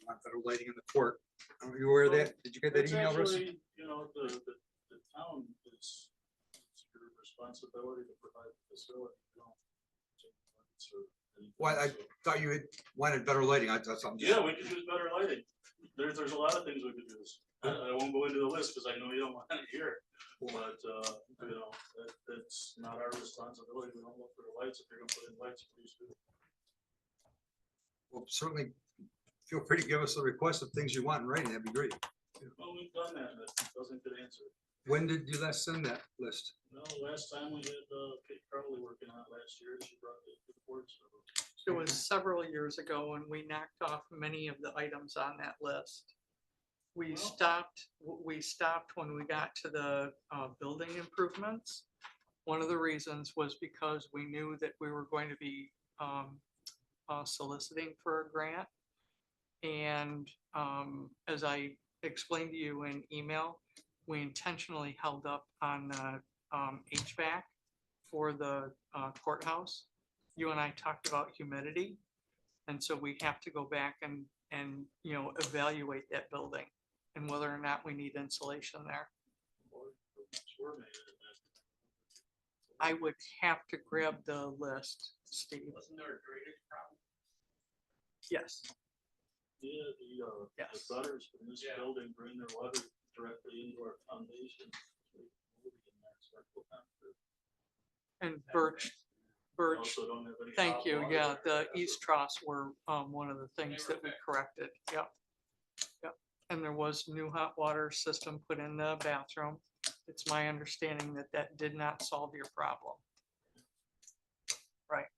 got better lighting in the court. Are you aware of that? Did you get that It's email, Russ? actually, the town is, it's your responsibility to provide the facility. You don't take funds or anything, Well, I so- thought you had wanted better lighting. I'm just. Yeah, we could use better lighting. There's a lot of things we could use. I won't go into the list because I know you don't want to hear it. But, that's not our responsibility. We don't look for the lights. If you're gonna put in lights, please do. Well, certainly feel free to give us a request of things you want in writing. That'd be great. Well, we've done that, but it doesn't get answered. When did you last send that list? No, last time we had, Kate Crowley working on it last year, she brought it to the board. It was several years ago when we knocked off many of the items on that list. We stopped when we got to the building improvements. One of the reasons was because we knew that we were going to be soliciting for a grant. And as I explained to you in email, we intentionally held up on the HVAC for the courthouse. You and I talked about humidity. And so we have to go back and, you know, evaluate that building and whether or not we need insulation there. I would have to grab the list, Steve. Wasn't there a drainage problem? Yes, Yeah, the yes. gutters from this Yeah. building bring their water directly into our foundation. And Birch, Also don't have any thank hot you. water. Yeah, the east troughs were one of the things that we corrected. Yep. Yep. And there was new hot water system put in the bathroom. It's my understanding that that did not solve your problem. Right.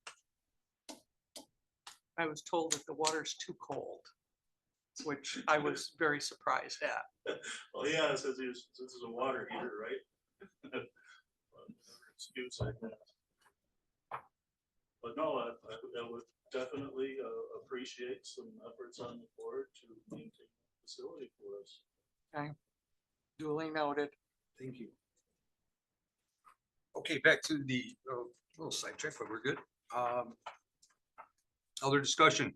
I was told that the water's too cold, which I was very surprised at. Well, yeah, it says this is a water heater, right? But excuse I guess. But no, I would definitely appreciate some efforts on the board to maintain the facility for us. Okay. Duly noted. Thank you. Okay, back to the little sidetrack, but we're good. Other discussion?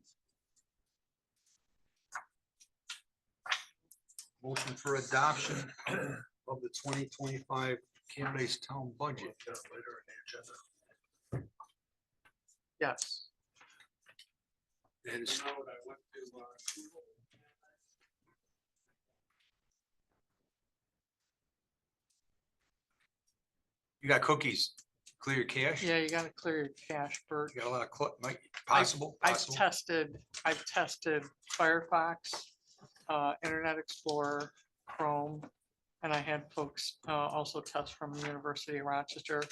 Motion for adoption of the 2025 Canada's town budget. Yes. And it's- You know what I went to, Google. You got cookies, clear your cache? Yeah, you gotta clear your cache, Bert. You got a lot of, possible. I've tested Firefox, Internet Explorer, Chrome, and I had folks also test from the University of Rochester,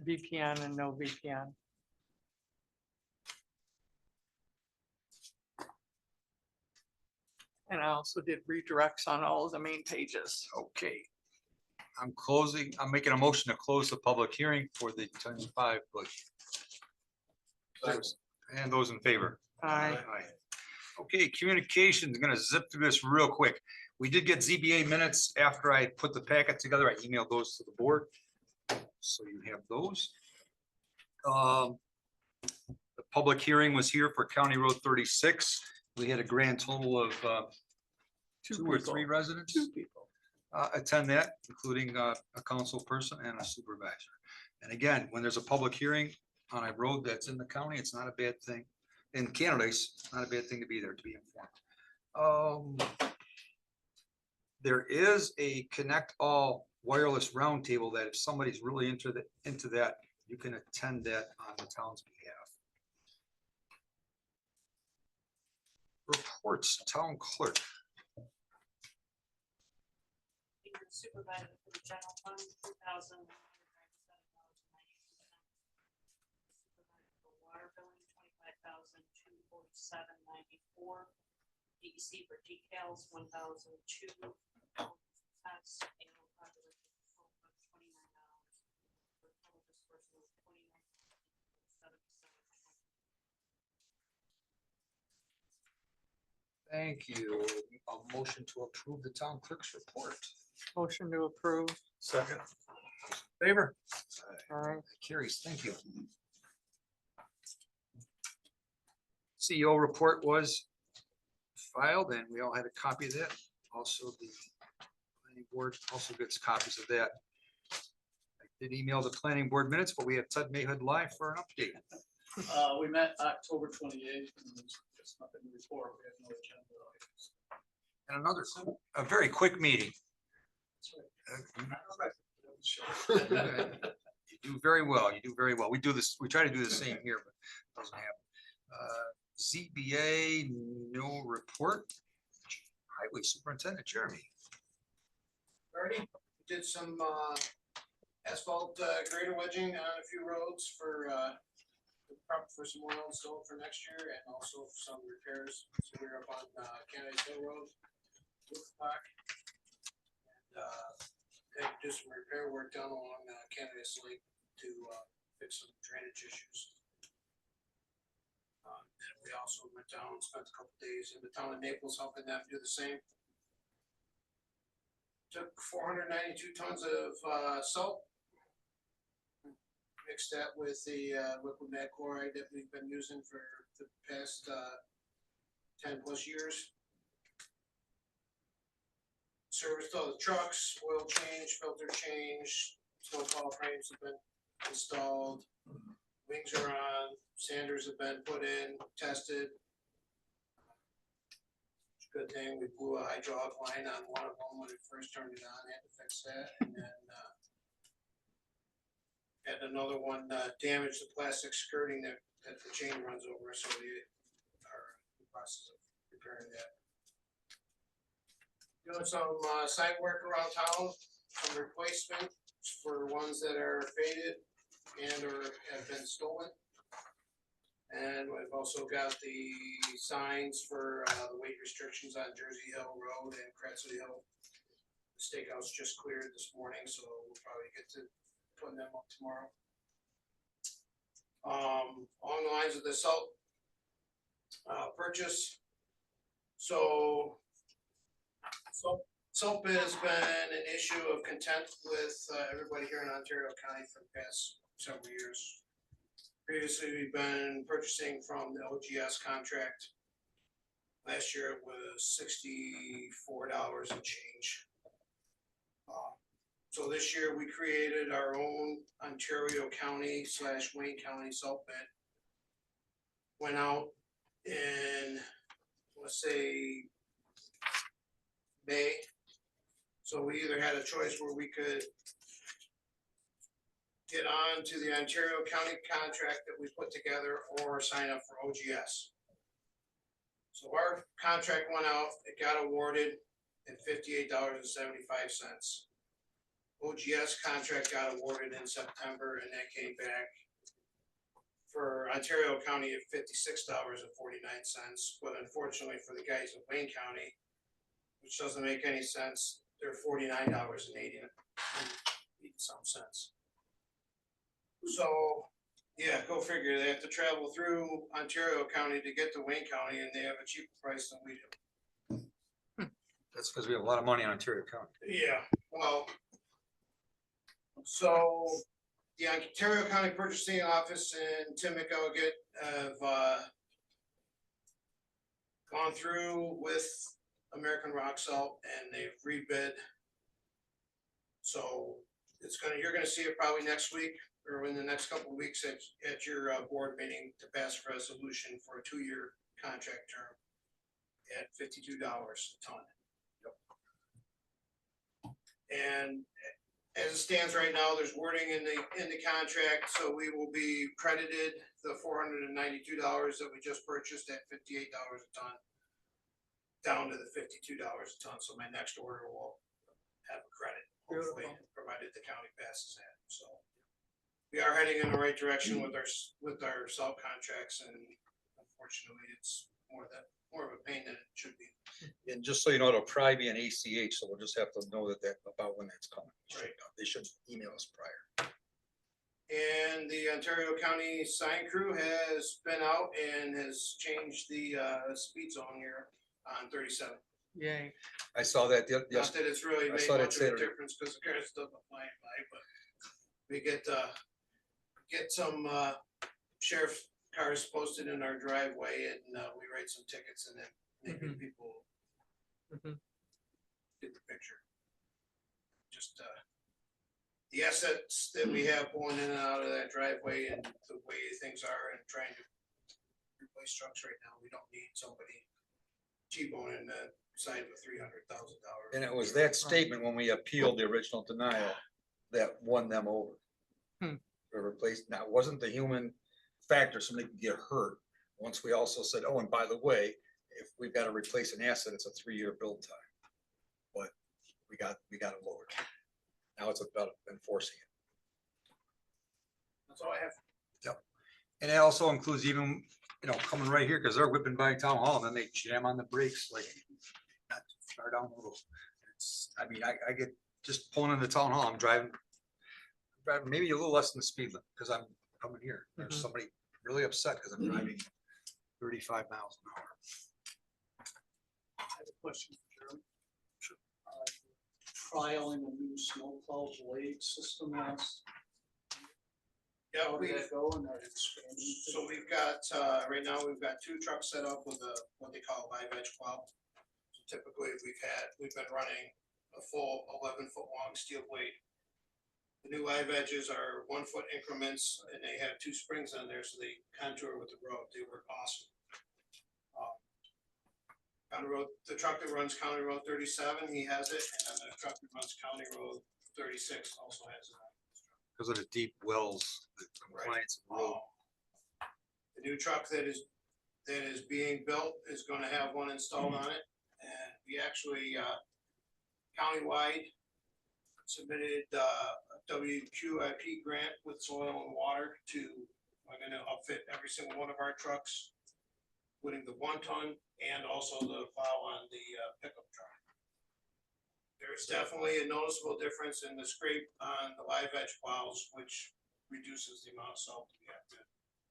VPN and no VPN. And I also did redirects on all of the main pages. Okay. I'm making a motion to close the public hearing for the 25 budget. And those in favor? Aye. Okay, communications, gonna zip through this real quick. We did get ZBA minutes after I put the packet together. I emailed those to the board. So you have those. The public hearing was here for County Road 36. We had a grand total of two or three residents. Two people. Attend that, including a council person and a supervisor. And again, when there's a public hearing on a road that's in the county, it's not a bad thing. In Canada, it's not a bad thing to be there, to be informed. There is a Connect All wireless roundtable that if somebody's really into that, you can attend that on the town's behalf. Reports, town clerk. Supervisor for the general fund, $2,097.92. For water billing, $25,247.94. DEC for decals, $1,002. Tax annual population $29. For total disbursement of $29,77. Thank you. A motion to approve the town clerk's report. Motion to approve. Second. Favor? All right. Carries, thank you. CEO report was filed and we all had a copy of that. Also, the planning board also gets copies of that. I did email the planning board minutes, but we have Ted Mayhood live for an update. We met October 28th, and there's just nothing to report. We have no agenda items. And another, a very quick meeting. You do very well. You do very well. We do this, we try to do the same here, but it doesn't happen. ZBA, no report. Highway Superintendent Jeremy. Already did some asphalt grader wedging on a few roads for some more installed for next year, and also some repairs. So we're up on Canada's Hill Road, Woodcock, and do some repair work down along Canada's Lake to fix some drainage issues. And we also went down and spent a couple days in the town of Naples helping them do the same. took 492 tons of salt. Mixed that with the liquid mag chloride that we've been using for the past 10 plus years. Serviced all the trucks, oil change, filter change, snowplow frames have been installed. Wings are on, sanders have been put in, tested. Good thing we blew a hydraulic line on one of them when we first turned it on, had to fix that, and then had another one damage the plastic skirting that the chain runs over, so we are in the process of repairing that. Doing some site work around town, some replacement for ones that are faded and or have been stolen. And we've also got the signs for the weight restrictions on Jersey Hill Road and Kratzy Hill. The stakeout's just cleared this morning, so we'll probably get to putting them up tomorrow. Along the lines of the salt purchase. Salt bid has been an issue of contempt with everybody here in Ontario County for the past several years. Previously, we've been purchasing from the OGS contract. Last year it was $64 and change. So this year we created our own Ontario County / Wayne County salt bid. Went out in, let's say, May. So we either had a choice where we could get on to the Ontario County contract that we put together or sign up for OGS. So our contract went out, it got awarded at $58.75. OGS contract got awarded in September and that came back for Ontario County at $56.49. But unfortunately for the guys in Wayne County, which doesn't make any sense, they're $49.80 some cents. So, yeah, go figure. They have to travel through Ontario County to get to Wayne County, and they have a cheaper price than we do. That's because we have a lot of money in Ontario County. Yeah, well, so the Ontario County Purchasing Office and Tim McElligott have gone through with American Rock Salt and they've rebid. So you're gonna see it probably next week or in the next couple of weeks at your board meeting to pass a resolution for a 2-year contract term at $52 a ton. And as it stands right now, there's wording in the contract, so we will be credited the $492 that we just purchased at $58 a ton, down to the $52 a ton. So my next order will have a credit, hopefully, provided the county passes that. So we are heading in the right direction with our salt contracts, and unfortunately, it's more of a pain than it should be. And just so you know, it'll probably be an ACH, so we'll just have to know that about when that's coming. Right. They should email us prior. And the Ontario County sign crew has been out and has changed the speed zone here on 37. Yay. I saw that. Not that it's really I made saw that much of a Saturday. difference because the cars still flying by, but we get some sheriff's cars posted in our driveway and we write some tickets and then maybe people get the picture. Just the assets that we have pulling in and out of that driveway and the way things are and trying to replace trucks right now, we don't need somebody T-boning the side of a $300,000. And it was that statement when we appealed the original denial that won them over. For replaced. Now, it wasn't the human factor, somebody could get hurt. Once we also said, oh, and by the way, if we've got to replace an asset, it's a 3-year build time. But we got it lowered. Now it's about enforcing it. That's all I have. Yep. And it also includes even, coming right here, because they're whipping by town hall, and then they jam on the brakes, like, not far down the road. I get just pulling into town hall, I'm driving maybe a little less than the speed limit, because I'm coming here. There's somebody really upset because I'm driving 35 miles an hour. I have a question for Jeremy. trialing a new snowplow blade system last. Yeah, How did we, that go and that expanding? so we've got, right now, we've got 2 trucks set up with a, what they call a live edge plow. So typically, we've been running a full 11-foot long steel blade. The new live edges are 1-foot increments and they have 2 springs on there, so they contour with the road. They work awesome. County road, the truck that runs County Road 37, he has it, and then the truck that runs County Road 36 also has it. Because of the deep wells, the compliance of the road. The new truck that is being built is gonna have one installed on it, and we actually, countywide submitted, a WQIP grant with soil and water to, we're gonna outfit every single one of our trucks, including the 1-ton and also the plow on the pickup truck. There's definitely a noticeable difference in the scrape on the live edge plows, which reduces the amount of salt we have to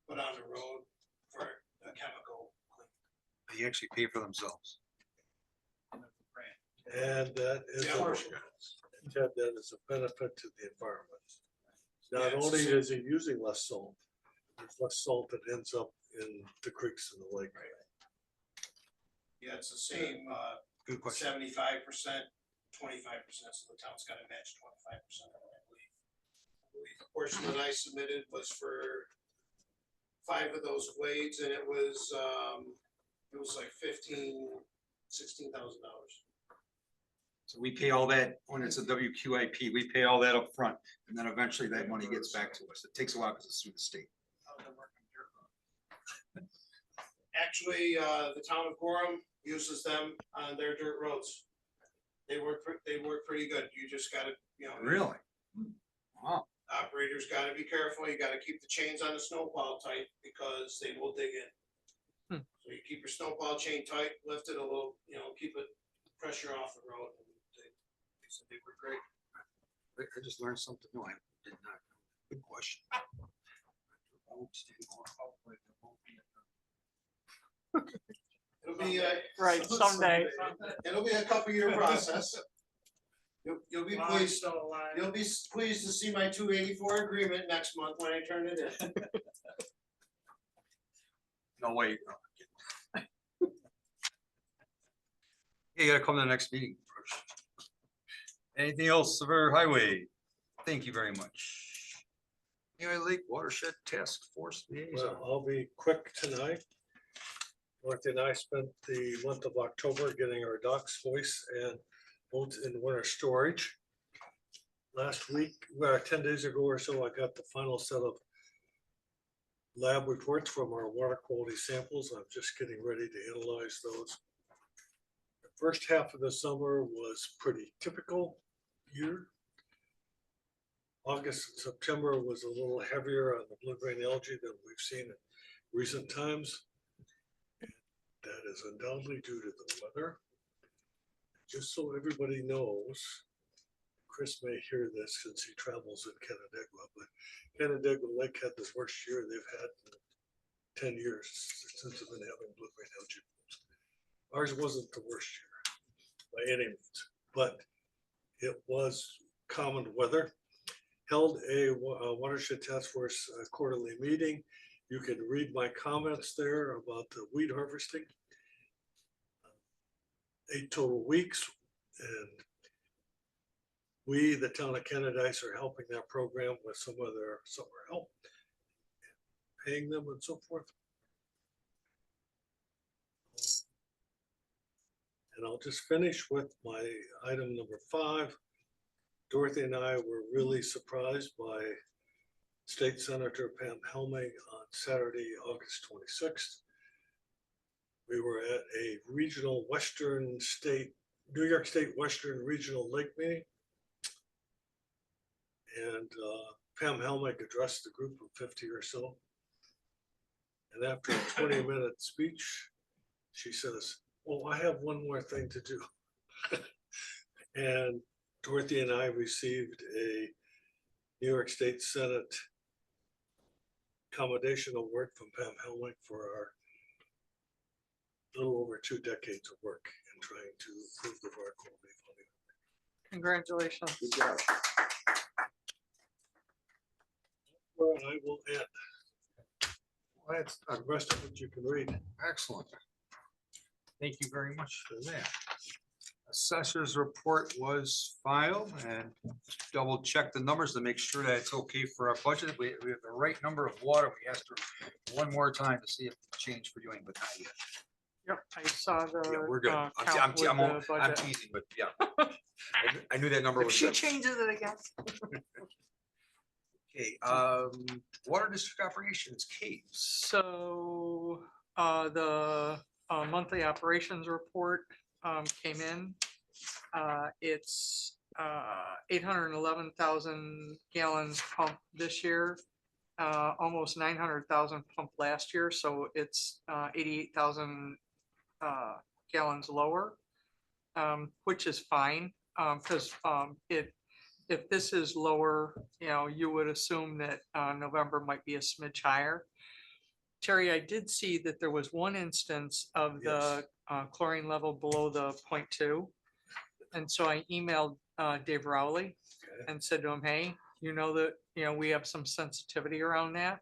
put on the road for a chemical clean. They actually pay for themselves. And that is, Yeah, Ted, that is a benefit to the environment. Yeah, Not it's only the same. is he using less salt, there's less salt that ends up in the creeks and the lake. Yeah, it's the same, Good question. 75%, 25%, so the town's gotta match 25% of it, I believe. I believe the portion that I submitted was for 5 of those blades, and it was like $16,000. So we pay all that, when it's a WQIP, we pay all that up front, and then eventually that money gets back to us. It takes a while because it's through the state. Actually, the town of Gorham uses them on their dirt roads. They work pretty good. You just gotta, Really? Wow. operators gotta be careful. You gotta keep the chains on the snowplow tight because they will dig in. So you keep your snowplow chain tight, lift it a little, keep it pressure off the road. And they said they were great. I just learned something new. I did not. Good question. It'll be Right, someday. It'll be a couple-year process. You'll be pleased. Still alive. You'll be pleased to see my 284 agreement next month when I turn it in. No way. You gotta come to the next meeting. Anything else for highway? Thank you very much. Anyway, Lake Watershed Task Force liaison. Well, I'll be quick tonight. Dorothy and I spent the month of October getting our docks, hoists, and boats in winter storage. Last week, 10 days ago or so, I got the final set of lab reports from our water quality samples. I'm just getting ready to analyze those. The first half of the summer was pretty typical year. August and September was a little heavier on the blue-green algae than we've seen in recent times. That is undoubtedly due to the weather. Just so everybody knows, Chris may hear this since he travels in Canandaigua, but Canandaigua Lake had the worst year they've had in 10 years since they've been having blue-green algae blooms. Ours wasn't the worst year by any means, but it was common weather. Held a watershed task force quarterly meeting. You can read my comments there about the weed harvesting. 8 total weeks, and we, the town of Canadice, are helping that program with some of their summer help, paying them and so forth. And I'll just finish with my item number 5. Dorothy and I were really surprised by State Senator Pam Helming on Saturday, August 26th. We were at a regional New York State Western Regional Lake meeting. And Pam Helming addressed the group of 50 or so. And after a 20-minute speech, she says, "Oh, I have one more thing to do." And Dorothy and I received a New York State Senate commendation award from Pam Helming for our little over 2 decades of work in trying to improve the water quality. Congratulations. Good job. Well, and I will add. That's the rest of it you can read. Excellent. Thank you very much for that. Assessor's report was filed and double check the numbers to make sure that it's okay for our budget. We have the right number of water. We asked her one more time to see if it changed for you, but not yet. Yep, I saw the. Yeah, we're good. count with the I'm budget. teasing, but yeah. I knew that number If was she good. changes it again. Okay, water district operations, Kate. So, the monthly operations report came in. It's 811,000 gallons pumped this year. Almost 900,000 pumped last year, so it's 88,000 gallons lower, which is fine, because if this is lower, you would assume that November might be a smidge higher. Terry, I did see that there was one instance of the chlorine level below the 0.2. And so I emailed Dave Rowley and said to him, hey, you know that, we have some sensitivity around that.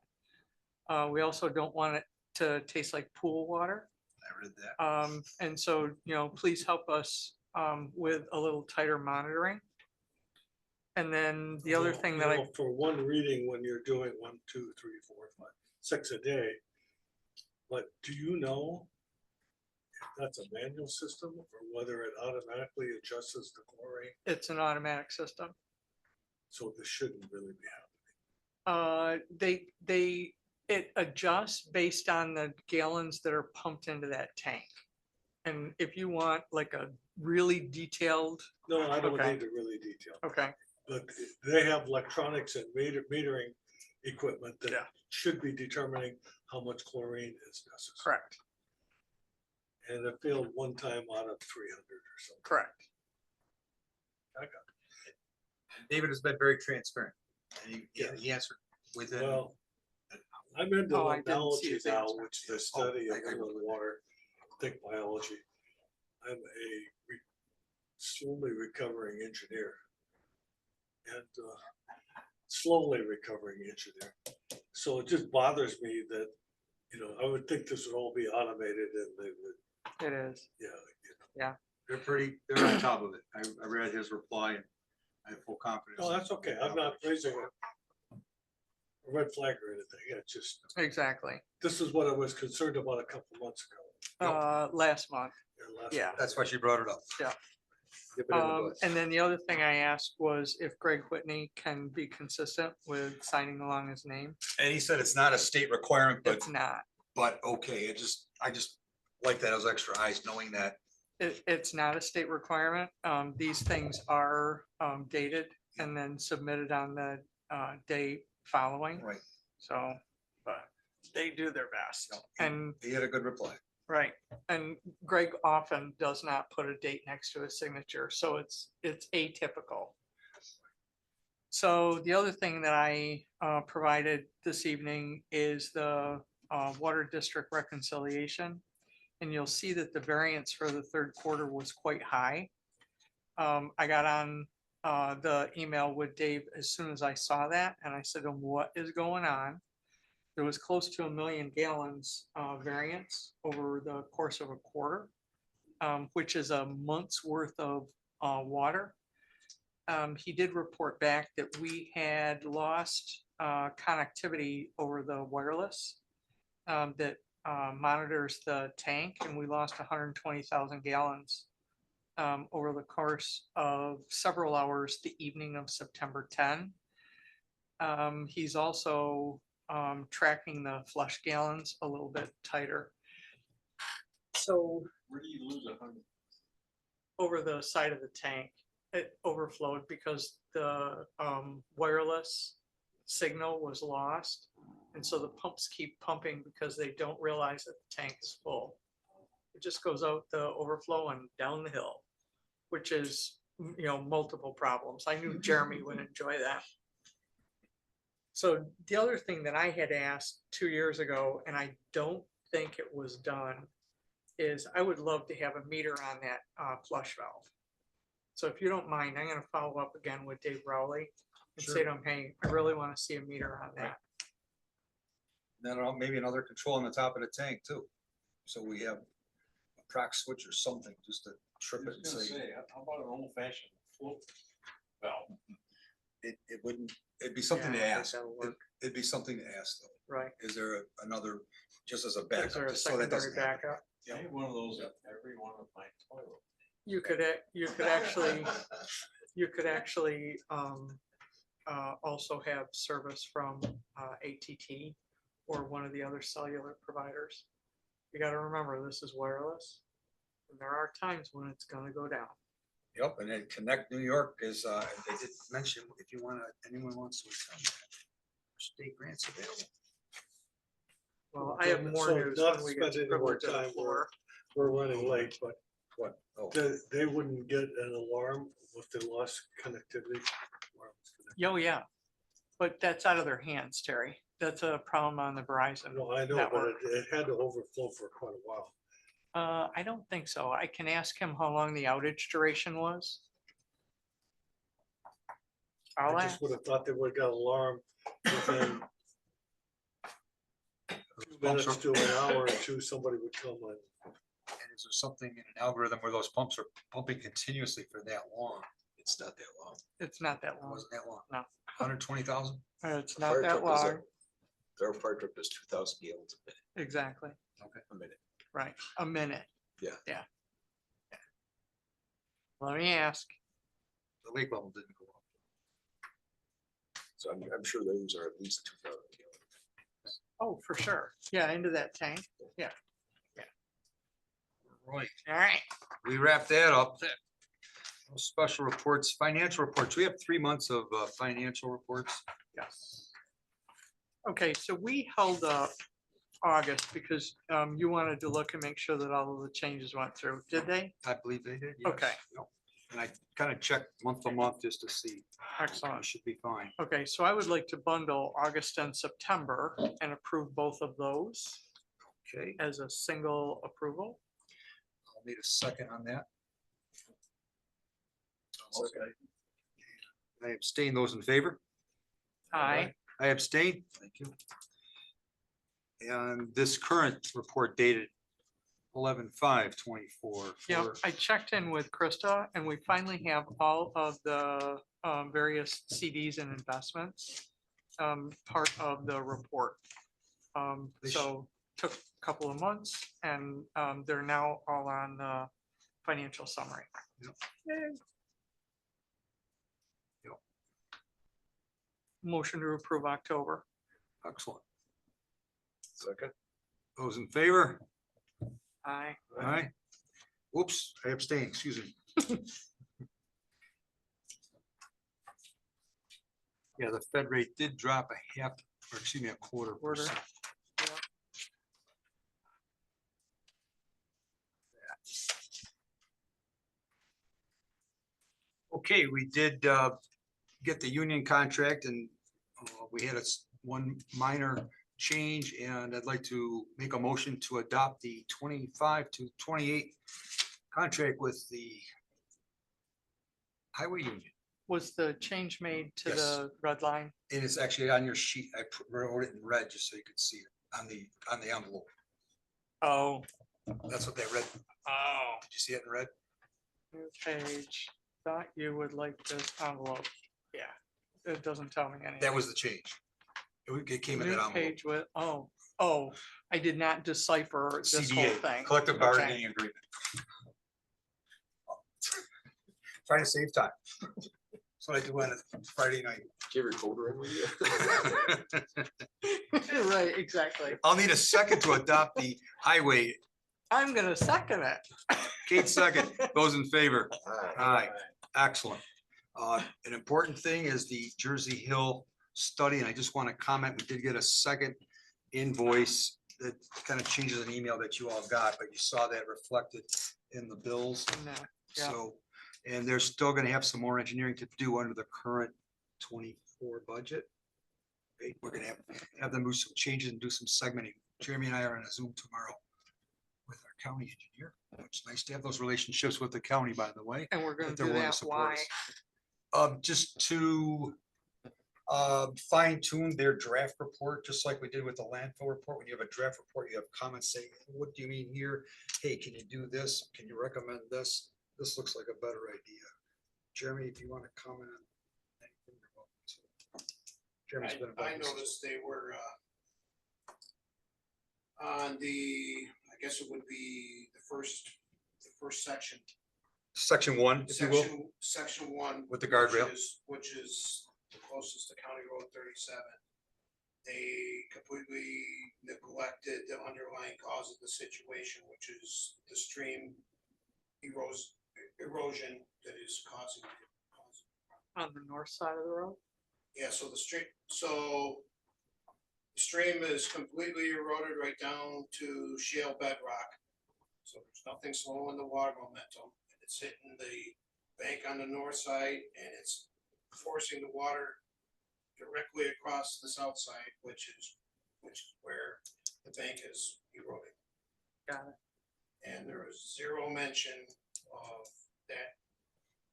We also don't want it to taste like pool water. I read that. And so, please help us with a little tighter monitoring. And then the other Well, thing you that I, know, for one reading, when you're doing 1, 2, 3, 4, 5, 6 a day. But do you know if that's a manual system or whether it automatically adjusts the chlorine? it's an automatic system. So this shouldn't really be happening. It adjusts based on the gallons that are pumped into that tank. And if you want like a really detailed, No, I don't Okay. need to really detail. okay, But they have electronics and metering equipment that Yeah. should be determining how much chlorine is necessary. correct, And it failed one time out of 300 or something. correct. David has been very transparent. And he answered within. Well, I'm into Oh, I didn't see technology his now, answer. which is the study of I inland water, think biology. I'm a slowly recovering engineer. And slowly recovering engineer. So it just bothers me that, I would think this would all be automated and they would, It is. They're on top of it. I read his reply and I have full confidence. no, that's okay. I'm not raising a red flag or anything. It's just, Exactly. this is what I was concerned about a couple months ago. Last month. or last Yeah. month. That's why she brought it up. Yeah. Nip it in the bud. And then the other thing I asked was if Greg Whitney can be consistent with signing along his name. And he said it's not a state requirement, It's not. but okay, I just like that as extra eyes, knowing that. It's not a state requirement. These things are dated and then submitted on the day following. Right. So, but they do their best. And, He had a good reply. right, and Greg often does not put a date next to his signature, so it's atypical. So the other thing that I provided this evening is the water district reconciliation. And you'll see that the variance for the third quarter was quite high. I got on the email with Dave as soon as I saw that, and I said to him, what is going on? There was close to 1 million gallons variance over the course of a quarter, which is a month's worth of water. He did report back that we had lost connectivity over the wireless that monitors the tank, and we lost 120,000 gallons over the course of several hours the evening of September 10. He's also tracking the flush gallons a little bit tighter. So Where do you lose 100? over the side of the tank, it overflowed because the wireless signal was lost. And so the pumps keep pumping because they don't realize that the tank is full. It just goes out the overflow and down the hill, which is, multiple problems. I knew Jeremy would enjoy that. So the other thing that I had asked 2 years ago, and I don't think it was done, is I would love to have a meter on that flush valve. So if you don't mind, I'm gonna follow up again with Dave Rowley and Sure. say to him, hey, I really wanna see a meter on that. Then maybe another control on the top of the tank too. So we have a proc switch or something just to trip it and say. how about an old fashioned float valve? It wouldn't, it'd be something to Yeah, I think ask. that'll work. It'd be something to ask though. Right, Is there another, just as a is backup? there a just so that secondary doesn't happen? backup? I have one of those at every one of my toilets. You could, you could actually, you could actually, also have service from, ATT or one of the other cellular providers. You gotta remember, this is wireless. And there are times when it's gonna go down. Yep, and then Connect New York is, they did mention if you wanna, anyone wants to attend that. State grants available. Well, I have more So news not when we to get spend to any more privilege of the time, floor. We're running late, but What? Oh, they wouldn't get an alarm if they lost connectivity. Oh, yeah. But that's out of their hands, Terry. That's a problem on the Verizon. No, I know, but network. it had to overflow for quite a while. I don't think so. I can ask him how long the outage duration was. I'll I ask. just would have thought they would have got an alarm within 2 minutes to an hour or two, somebody would come in. and is there something in an algorithm where those pumps are pumping continuously for that long? It's not that long. It's not that It long. wasn't that long. No. 120,000? It's not that long. Their fire truck does 2,000 gallons a minute, Exactly. a minute. Right. A minute. Yeah. Yeah. Yeah. Let me ask. The lake level didn't go up. So I'm sure those are at least 2,000 gallons. Oh, for sure. Yeah, into that tank. Yeah. Right, All right. we wrapped that up. Special reports, financial reports. We have 3 months of financial reports. Yes. Okay, so we held up August because you wanted to look and make sure that all of the changes went through. Did they? I believe they did. yes. Okay. Yep. And I kind of checked month to month just to see. We Excellent. should be fine. Okay, so I would like to bundle August and September and approve both of those Okay, as a single approval. I'll need a second on that. I abstain. Those in favor? Aye. I abstain. Thank you. And this current report dated 11/5/24. Yeah, I checked in with Krista and we finally have all of the various CDs and investments part of the report. So took a couple of months and they're now all on the financial summary. Yep. Yay. Yep. Motion to approve October. Excellent. Second? Those in favor? Aye. Aye. Whoops, I abstain, excuse me. Yeah, the Fed rate did drop a half, or excuse me, a quarter Quarter. percent. Yeah. Okay, we did get the union contract and we had one minor change and I'd like to make a motion to adopt the 25 to 28 contract with the highway union. Was the change made to Yes. the red line? And it's actually on your sheet. I wrote it in red just so you could see it on the envelope. Oh, That's what they read. oh. Did you see it in red? New page, thought you would like this envelope. Yeah, it doesn't tell me anything. That was the change. It came in that New envelope. page with, oh, I did not decipher this whole CBA, thing. collective Okay. bargaining agreement. Trying to save time. That's what I do on a Friday night. Do you have your coder in with you? Right, exactly. I'll need a second to adopt the highway. I'm gonna second it. Kate second. Those in favor? Aye. Aye. Excellent. An important thing is the Jersey Hill study, and I just want to comment, we did get a second invoice that kind of changes an email that you all got, but you saw that reflected in the bills. No, yeah. So, and they're still gonna have some more engineering to do under the current 24 budget. Okay, we're gonna have them do some changes and do some segmenting. Jeremy and I are on a Zoom tomorrow with our county engineer. It's nice to have those relationships with the county, by the way. And we're gonna that they're do willing to that, support why? us. Just to fine tune their draft report, just like we did with the landfill report. When you have a draft report, you have comments saying, what do you mean here? Hey, can you do this? Can you recommend this? This looks like a better idea. Jeremy, if you want to comment on anything, you're welcome to. Jeremy's been involved I in this. noticed they were, on the, I guess it would be the first section. Section 1, if you will, Section 1. with the guardrail. Which is the closest to County Road 37. They completely neglected the underlying cause of the situation, which is the stream erosion that is causing. On the north side of the road? Yeah, so the stream is completely eroded right down to shale bedrock. So there's nothing slowing the water momentum. It's hitting the bank on the north side and it's forcing the water directly across the south side, which is where the bank is eroding. Got it. And there is zero mention of that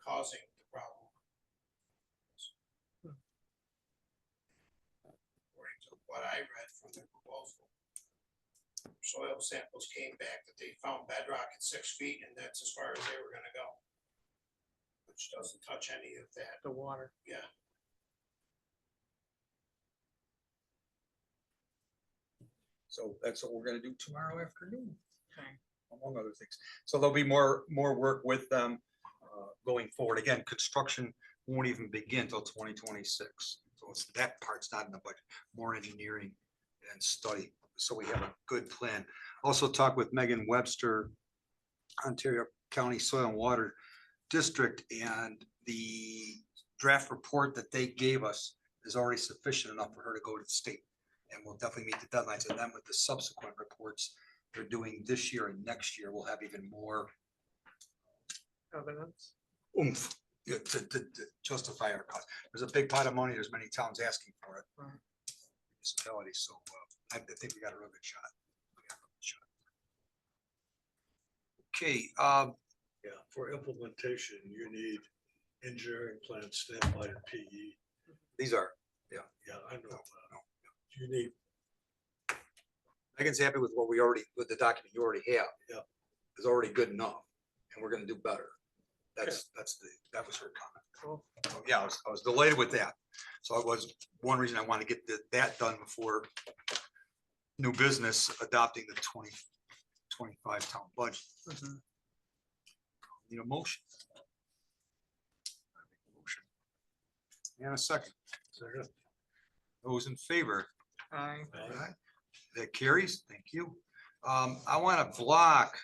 causing the problem. According to what I read from the proposal, soil samples came back that they found bedrock at 6 feet, and that's as far as they were gonna go. Which doesn't touch any of that, The water. yeah. So that's what we're gonna do tomorrow afternoon, Okay. among other things. So there'll be more work with them going forward. Again, construction won't even begin till 2026. So that part's not in the budget, more engineering and study. So we have a good plan. Also talked with Megan Webster, Ontario County Soil and Water District, and the draft report that they gave us is already sufficient enough for her to go to the state. And we'll definitely meet the deadlines. And then with the subsequent reports they're doing this year and next year, we'll have even more Evidence. oomph to justify our cost. There's a big pot of money. There's many towns asking for it. Right. Municipalities. So I think we got a real good shot. Okay, Yeah, for implementation, you need engineering plans, stamped by a PE. these are, Yeah, I know. You need, Megan's happy with what we already, with the document you already have. Yeah. Is already good enough, and we're gonna do better. That was her comment. Cool. So, yeah, I was delighted with that. So it was one reason I want to get that done before new business adopting the 2025 town budget. Mhm. Need a motion. And a second. Those in favor? Aye. Aye. That carries. Thank you. I want to block,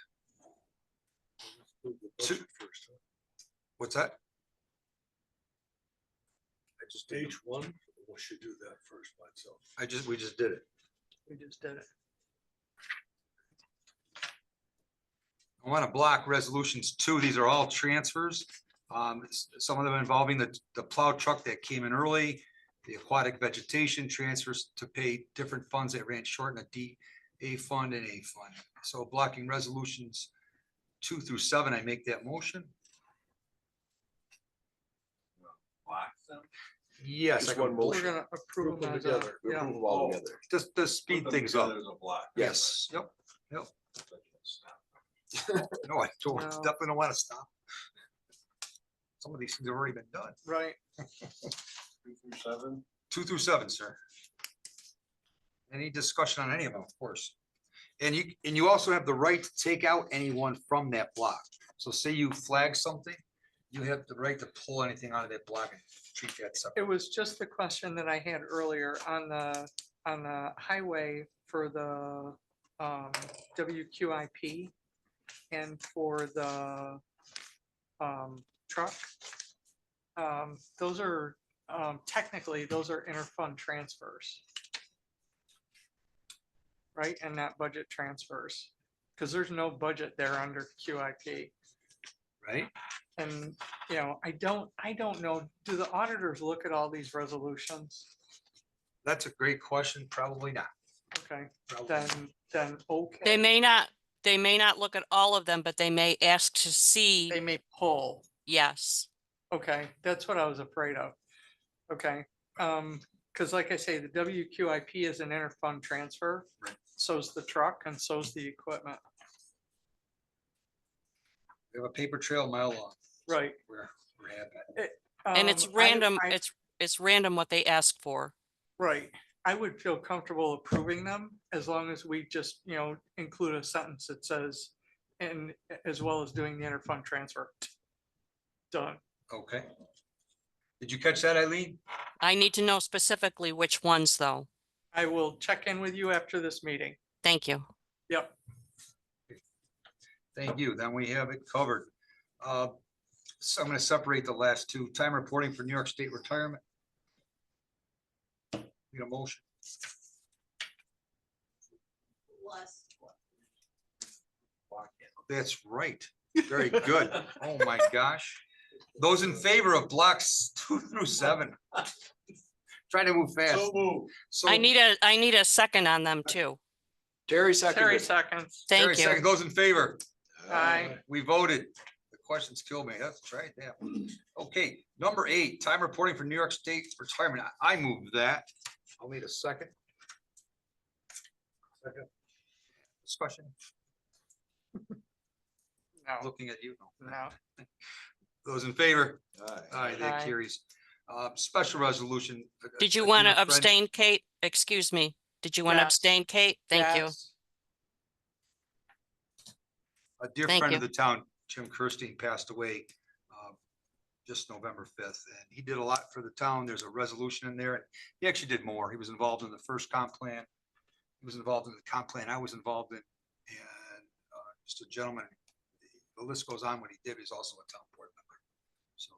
do the budget first, huh? what's that? I just did, Stage one, we should do that first by itself. we just did it. We just did it. I want to block resolutions 2. These are all transfers. Some of them involving the plow truck that came in early, the aquatic vegetation transfers to pay different funds that ran short in a DA fund and A fund. So blocking resolutions 2 through 7, I make that motion. Yes, I Just can one block- motion. We're gonna approve them as a, Together, we yeah. approve them all together. just to speed Put them things up. together as a block. Yes, yep. No, I No. definitely don't want to stop. Some of these things have already been done. Right. 2 through 7. 2 through 7, sir. Any discussion on any of them, of course. And you also have the right to take out anyone from that block. So say you flag something, you have the right to pull anything out of that block and treat that It separate. was just the question that I had earlier on the highway for the WQIP and for the truck. Those are technically, those are interfund transfers. Right, and not budget transfers, because there's no budget there under QIP. Right? And, you know, I don't know, do the auditors look at all these resolutions? That's a great question. Probably not. Okay, Probably not. then, okay. They may not They may not look at all of them, but they may ask to see, They may pull. yes. Okay, that's what I was afraid of. Okay, because like I say, the WQIP is an inter-fund transfer. Right. So's the truck and so's the equipment. We have a paper trail mile long. Right. We're happy. And it's random, it's random what they ask for. Right. I would feel comfortable approving them as long as we just, include a sentence that says, and as well as doing the inter-fund transfer. Done. Okay. Did you catch that, Eileen? I need to know specifically which ones, though. I will check in with you after this meeting. Thank you. Yep. Thank you. Then we have it covered. So I'm going to separate the last two. Time reporting for New York State retirement. Need a motion. That's right. Very good. Oh my gosh. Those in favor of blocks 2 through 7. Trying to move fast. So move. So I need a second on them too. Terry seconded. Terry seconds. Terry Thank you. second. Those in favor. Aye. We voted. The questions kill me. That's right. Yeah. Okay, number 8, time reporting for New York State retirement. I moved that. I'll need a second. Second. Discussion. No, Looking at you. no. Those in favor? Aye. Aye, that Aye. carries. Special resolution. Did you a want dear to friend- abstain, Kate? Excuse me. Did you want to Yes. abstain, Kate? Thank you. Yes. A dear Thank friend of you. the town, Jim Kirstein, passed away just November 5th, and he did a lot for the town. There's a resolution in there. He actually did more. He was involved in the first comp plan. He was involved in the comp plan I was involved in, and just a gentleman. The list goes on. What he did. He's also a town board member. So,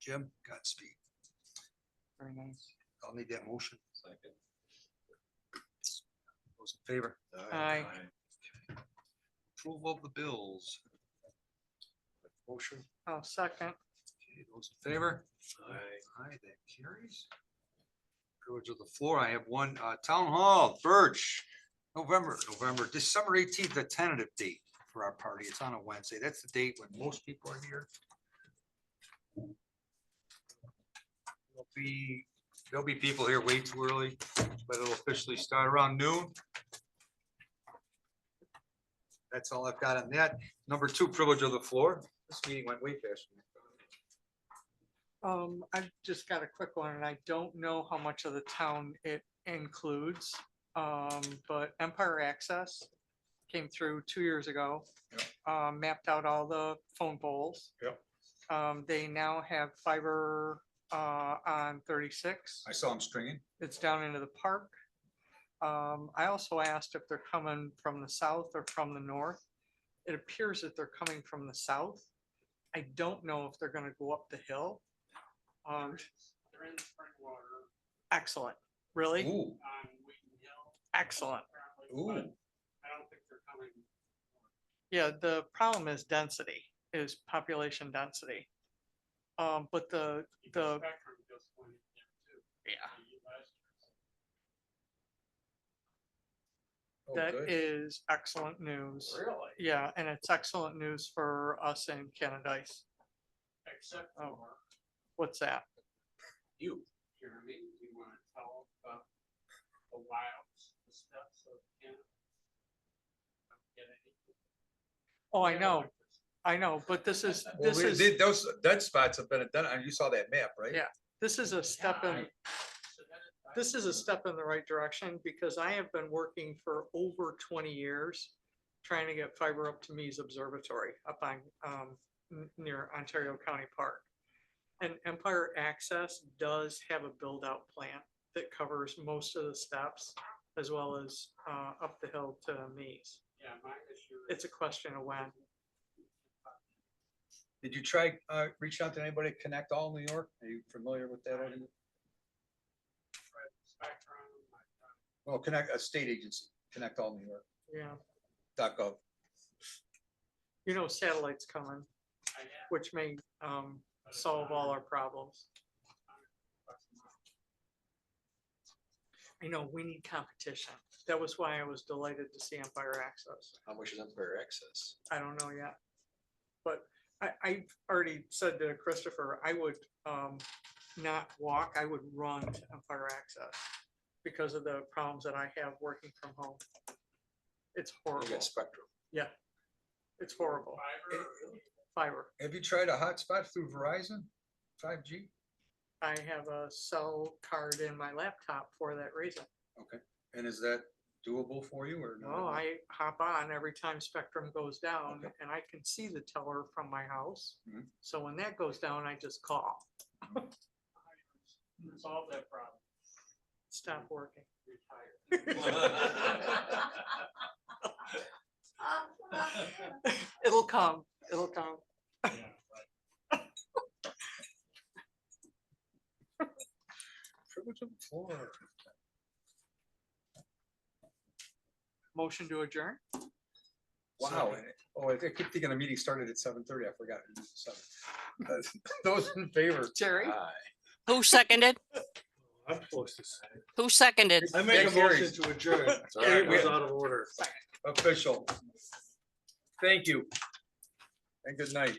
Jim, Godspeed. Very nice. I'll need that motion. Second. Those in favor? Aye. Approval of the bills. Motion. Oh, second. Okay, those in favor? Aye, that carries. Privilege of the floor. I have one, Town Hall, Birch, December 18th, a tentative date for our party. It's on a Wednesday. That's the date when most people are here. There'll be people here way too early, but it'll officially start around noon. That's all I've got on that. Number 2, privilege of the floor. This meeting went way faster. I've just got a quick one, and I don't know how much of the town it includes. But Empire Access came through 2 years ago. Mapped out all the phone poles. Yep. They now have fiber on 36. I saw him stringing. It's down into the park. I also asked if they're coming from the south or from the north. It appears that they're coming from the south. I don't know if they're gonna go up the hill. They're in Springwater Excellent, really? Ooh, on Wheaton Hill. Excellent. apparently, ooh. but I don't think they're coming. Yeah, the problem is density, is population density. But the, Spectrum just went in there too. yeah, The US. Oh, that good. is excellent news. Really? Yeah, and it's excellent news for us in Canadice. Except Oh. for What's that? you, Jeremy, you want to tell about the wilds, the steps of Canada? Get anything? Oh, I know, but this is, Those dead spots have been done. You saw that map, right? Yeah. this is a step in, this is a step in the right direction, because I have been working for over 20 years trying to get fiber up to Me's Observatory up on, near Ontario County Park. And Empire Access does have a build-out plan that covers most of the steps as well as up the hill to Me's. Yeah, my issue. It's a question of when. Did you try, reach out to anybody at Connect All New York? Are you familiar with that? Already? Spectrum, Well, Connect, a state agency, Connect All New York, Yeah, .gov. you know, satellite's coming, I have. which may solve all our problems. I know, we need competition. That was why I was delighted to see Empire Access. How much is Empire Access? I don't know yet. But I already said to Christopher, I would not walk, I would run to Empire Access because of the problems that I have working from home. It's You horrible. got Spectrum. Yeah, it's horrible. Fiber. Have you tried a hotspot through Verizon, 5G? I have a cell card in my laptop for that reason. Okay, and is that doable for you or? not? Well, I hop on every time Spectrum goes down Okay. and I can see the teller from my house. Mhm. So when that goes down, I just call. Solve that problem. Stop working. It'll come, it'll come. Privilege of the floor. Motion to adjourn? Wow, oh, I keep thinking the meeting started at 7:30, I forgot. It was 7. Those in favor? Jerry? Who seconded? I'm supposed to say. Who seconded? I make a That carries. motion to adjourn. all right. It was out of order. Official. Thank you. And good night.